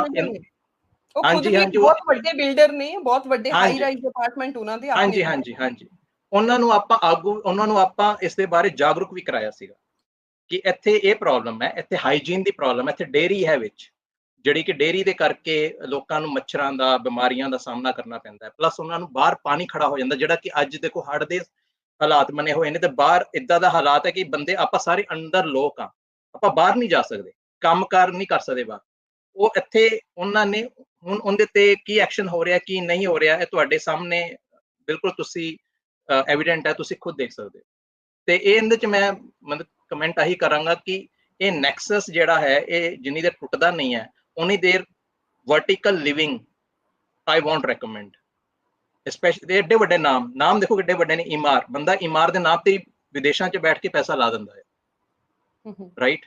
ਹਾਂਜੀ ਹਾਂਜੀ ਬਹੁਤ ਵੱਡੇ ਬਿਲਡਰ ਨੇ, ਬਹੁਤ ਵੱਡੇ ਹਾਈ ਰਾਈਜ਼ ਅਪਾਰਟਮੈਂਟ ਉਹਨਾਂ ਦੇ। ਹਾਂਜੀ ਹਾਂਜੀ ਹਾਂਜੀ, ਉਹਨਾਂ ਨੂੰ ਆਪਾਂ ਆਗੂ, ਉਹਨਾਂ ਨੂੰ ਆਪਾਂ ਇਸ ਦੇ ਬਾਰੇ ਜਾਗਰੂਕ ਵੀ ਕਰਾਇਆ ਸੀਗਾ ਕਿ ਇੱਥੇ ਇਹ ਪ੍ਰੋਬਲਮ ਹੈ, ਇੱਥੇ ਹਾਈਜੀਨ ਦੀ ਪ੍ਰੋਬਲਮ ਹੈ, ਇੱਥੇ ਡੇਅਰੀ ਹੈ ਵਿੱਚ, ਜਿਹੜੀ ਕਿ ਡੇਅਰੀ ਦੇ ਕਰਕੇ ਲੋਕਾਂ ਨੂੰ ਮੱਛਰਾਂ ਦਾ, ਬਿਮਾਰੀਆਂ ਦਾ ਸਾਹਮਣਾ ਕਰਨਾ ਪੈਂਦਾ ਹੈ। ਪਲੱਸ ਉਹਨਾਂ ਨੂੰ ਬਾਹਰ ਪਾਣੀ ਖੜਾ ਹੋ ਜਾਂਦਾ, ਜਿਹੜਾ ਕਿ ਅੱਜ ਦੇਖੋ ਹੜ੍ਹ ਦੇ ਹਾਲਾਤ ਬਣੇ ਹੋਏ ਨੇ, ਤੇ ਬਾਹਰ ਇਦਾਂ ਦਾ ਹਾਲਾਤ ਹੈ ਕਿ ਬੰਦੇ, ਆਪਾਂ ਸਾਰੇ ਅੰਦਰ ਲੋਕ ਆ, ਆਪਾਂ ਬਾਹਰ ਨਹੀਂ ਜਾ ਸਕਦੇ, ਕੰਮ ਕਾਰ ਨਹੀਂ ਕਰ ਸਕਦੇ ਬਾਹਰ। ਉਹ ਇੱਥੇ ਉਹਨਾਂ ਨੇ ਹੁਣ ਉਹਦੇ ਤੇ ਕੀ ਐਕਸ਼ਨ ਹੋ ਰਿਹਾ, ਕੀ ਨਹੀਂ ਹੋ ਰਿਹਾ, ਇਹ ਤੁਹਾਡੇ ਸਾਹਮਣੇ ਬਿਲਕੁਲ ਤੁਸੀਂ ਐਵੀਡੈਂਟ ਹੈ, ਤੁਸੀਂ ਖੁਦ ਦੇਖ ਸਕਦੇ ਹੋ। ਤੇ ਇਹ ਇਹਦੇ ਚ ਮੈਂ ਮਤਲਬ ਕਮੈਂਟ ਆਹੀ ਕਰਾਂਗਾ ਕਿ ਇਹ ਨੈਕਸਸ ਜਿਹੜਾ ਹੈ, ਇਹ ਜਿੰਨੀ ਦੇਰ ਟੁੱਟਦਾ ਨਹੀਂ ਹੈ, ਉਨੀ ਦੇਰ vertical living I won't recommend. Specially ਏਡੇ ਵੱਡੇ ਨਾਮ ਦੇਖੋ ਕਿੱਡੇ ਵੱਡੇ ਨੇ। ਇਮਾਰ ਬੰਦਾ, ਇਮਾਰ ਦੇ ਨਾਮ ਤੇ ਵਿਦੇਸ਼ਾਂ 'ਚ ਬੈਠ ਕੇ ਪੈਸਾ ਲਾ ਦਿੰਦਾ ਹੈ, ਰਾਈਟ?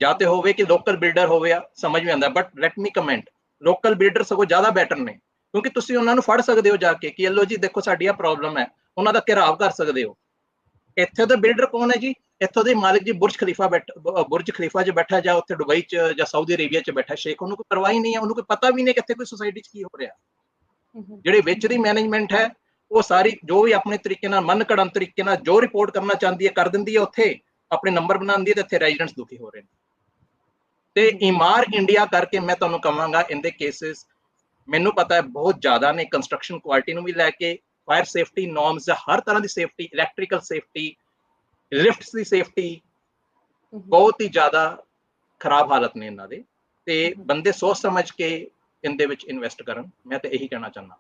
ਜਾਂ ਤੇ ਹੋਵੇ ਕਿ ਲੋਕਲ ਬਿਲਡਰ ਹੋਵੇ, ਸਮਝ ਵੀ ਆਉਂਦਾ, but let me comment, local builder ਸਗੋਂ ਜ਼ਿਆਦਾ ਬੈਟਰ ਨੇ, ਕਿਉਂਕਿ ਤੁਸੀਂ ਉਹਨਾਂ ਨੂੰ ਫੜ ਸਕਦੇ ਹੋ ਜਾ ਕੇ ਕਿ ਲੋ ਜੀ ਦੇਖੋ ਸਾਡੀ ਆ ਪ੍ਰੋਬਲਮ ਹੈ, ਉਹਨਾਂ ਦਾ ਘਿਰਾਵ ਕਰ ਸਕਦੇ ਹੋ। ਇੱਥੇ ਦਾ ਬਿਲਡਰ ਕੌਣ ਹੈ ਜੀ? ਇੱਥੋਂ ਦੇ ਮਾਲਿਕ ਜੀ ਬੁਰਜ ਖਲੀਫਾ 'ਚ ਬੈਠਾ, ਜਾਂ ਉੱਥੇ ਦੁਬਈ 'ਚ ਜਾਂ ਸਾਊਦੀ ਅਰੇਬੀਆ 'ਚ ਬੈਠਾ ਸ਼ੇਖ, ਉਹਨੂੰ ਕੋਈ ਪਰਵਾਹ ਹੀ ਨਹੀਂ ਹੈ, ਉਹਨੂੰ ਕੋਈ ਪਤਾ ਵੀ ਨਹੀਂ ਕਿ ਇੱਥੇ ਕੋਈ ਸੁਸਾਇਟੀ 'ਚ ਕੀ ਹੋ ਰਿਹਾ। ਜਿਹੜੇ ਵਿੱਚ ਦੀ ਮੈਨੇਜਮੈਂਟ ਹੈ ਉਹ ਸਾਰੀ ਜੋ ਵੀ ਆਪਣੇ ਤਰੀਕੇ ਨਾਲ ਮਨ ਘੜਨ ਤਰੀਕੇ ਨਾਲ ਜੋ ਰਿਪੋਰਟ ਕਰਨਾ ਚਾਹੁੰਦੀ ਹੈ ਕਰ ਦਿੰਦੀ ਹੈ, ਉੱਥੇ ਆਪਣੇ ਨੰਬਰ ਬਣਾਉਂਦੀ ਹੈ ਤੇ ਇੱਥੇ ਰੈਜ਼ੀਡੈਂਟਸ ਦੁਖੀ ਹੋ ਰਹੇ ਨੇ। ਤੇ ਇਮਾਰ ਇੰਡੀਆ ਕਰਕੇ ਮੈਂ ਤੁਹਾਨੂੰ ਕਹਾਂਗਾ ਇਹਦੇ ਕੇਸਿਸ ਮੈਨੂੰ ਪਤਾ ਹੈ ਬਹੁਤ ਜ਼ਿਆਦਾ ਨੇ, ਕੰਸਟਰਕਸ਼ਨ ਕੁਆਲਿਟੀ ਨੂੰ ਵੀ ਲੈ ਕੇ, ਫਾਇਰ ਸੇਫਟੀ ਨੋਰਮਸ, ਹਰ ਤਰ੍ਹਾਂ ਦੀ ਸੇਫਟੀ, ਇਲੈਕਟ੍ਰੀਕਲ ਸੇਫਟੀ, ਲਿਫਟਸ ਦੀ ਸੇਫਟੀ, ਬਹੁਤ ਹੀ ਜ਼ਿਆਦਾ ਖਰਾਬ ਹਾਲਤ ਨੇ ਇਹਨਾਂ ਦੇ। ਤੇ ਬੰਦੇ ਸੋਚ ਸਮਝ ਕੇ ਇਹਦੇ ਵਿੱਚ ਇਨਵੈਸਟ ਕਰਨ, ਮੈਂ ਤਾਂ ਇਹੀ ਕਹਿਣਾ ਚਾਹੁੰਦਾ।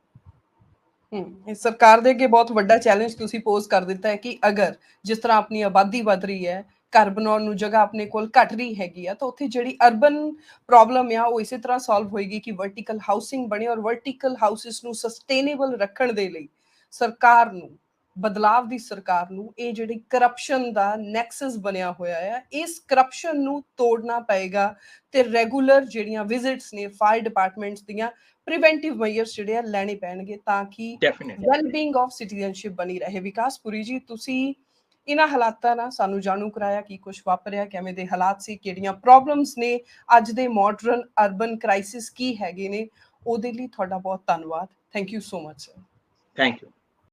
ਸਰਕਾਰ ਦੇ ਅੱਗੇ ਬਹੁਤ ਵੱਡਾ ਚੈਲੰਜ ਤੁਸੀਂ ਪੋਜ਼ ਕਰ ਦਿੱਤਾ ਹੈ ਕਿ ਅਗਰ ਜਿਸ ਤਰ੍ਹਾਂ ਆਪਣੀ ਆਬਾਦੀ ਵੱਧ ਰਹੀ ਹੈ, ਘਰ ਬਣਾਉਣ ਨੂੰ ਜਗ੍ਹਾ ਆਪਣੇ ਕੋਲ ਘੱਟ ਰਹੀ ਹੈਗੀ ਆ, ਤਾਂ ਉੱਥੇ ਜਿਹੜੀ ਅਰਬਨ ਪ੍ਰੋਬਲਮ ਆ ਉਹ ਇਸੇ ਤਰ੍ਹਾਂ ਸੋਲਵ ਹੋਏਗੀ ਕਿ ਵਰਟੀਕਲ ਹਾਊਸਿੰਗ ਬਣੇ, ਔਰ ਵਰਟੀਕਲ ਹਾਊਸਿਸ ਨੂੰ ਸਸਟੇਨੇਬਲ ਰੱਖਣ ਦੇ ਲਈ ਸਰਕਾਰ ਨੂੰ, ਬਦਲਾਵ ਦੀ ਸਰਕਾਰ ਨੂੰ, ਇਹ ਜਿਹੜੀ ਕਰਪਸ਼ਨ ਦਾ ਨੈਕਸਸ ਬਣਿਆ ਹੋਇਆ ਹੈ, ਇਸ ਕਰਪਸ਼ਨ ਨੂੰ ਤੋੜਨਾ ਪਏਗਾ ਤੇ ਰੈਗੂਲਰ ਜਿਹੜੀਆਂ ਵਿਜ਼ਿਟਸ ਨੇ ਫਾਇਰ ਡਿਪਾਰਟਮੈਂਟਸ ਦੀਆਂ, ਪ੍ਰੀਵੈਂਟਿਵ ਮੈਜਰਸ ਜਿਹੜੇ ਆ ਲੈਣੇ ਪੈਣਗੇ ਤਾਂ ਕਿ ਵੈਲਬੀਇੰਗ ਆਫ ਸਿਟੀਜ਼ਨਸ਼ਿਪ ਬਣੀ ਰਹੇ। ਵਿਕਾਸ ਪੁਰੀ ਜੀ, ਤੁਸੀਂ ਇਹਨਾਂ ਹਾਲਾਤਾਂ ਨਾਲ ਸਾਨੂੰ ਜਾਣੂ ਕਰਾਇਆ ਕੀ ਕੁਝ ਵਾਪਰਿਆ, ਕਿਵੇਂ ਦੇ ਹਾਲਾਤ ਸੀ, ਕਿਹੜੀਆਂ ਪ੍ਰੋਬਲਮਸ ਨੇ, ਅੱਜ ਦੇ ਮਾਡਰਨ ਅਰਬਨ ਕ੍ਰਾਈਸਿਸ ਕੀ ਹੈਗੇ ਨੇ, ਉਹਦੇ ਲਈ ਤੁਹਾਡਾ ਬਹੁਤ ਧੰਨਵਾਦ। Thank you so much sir. Thank you.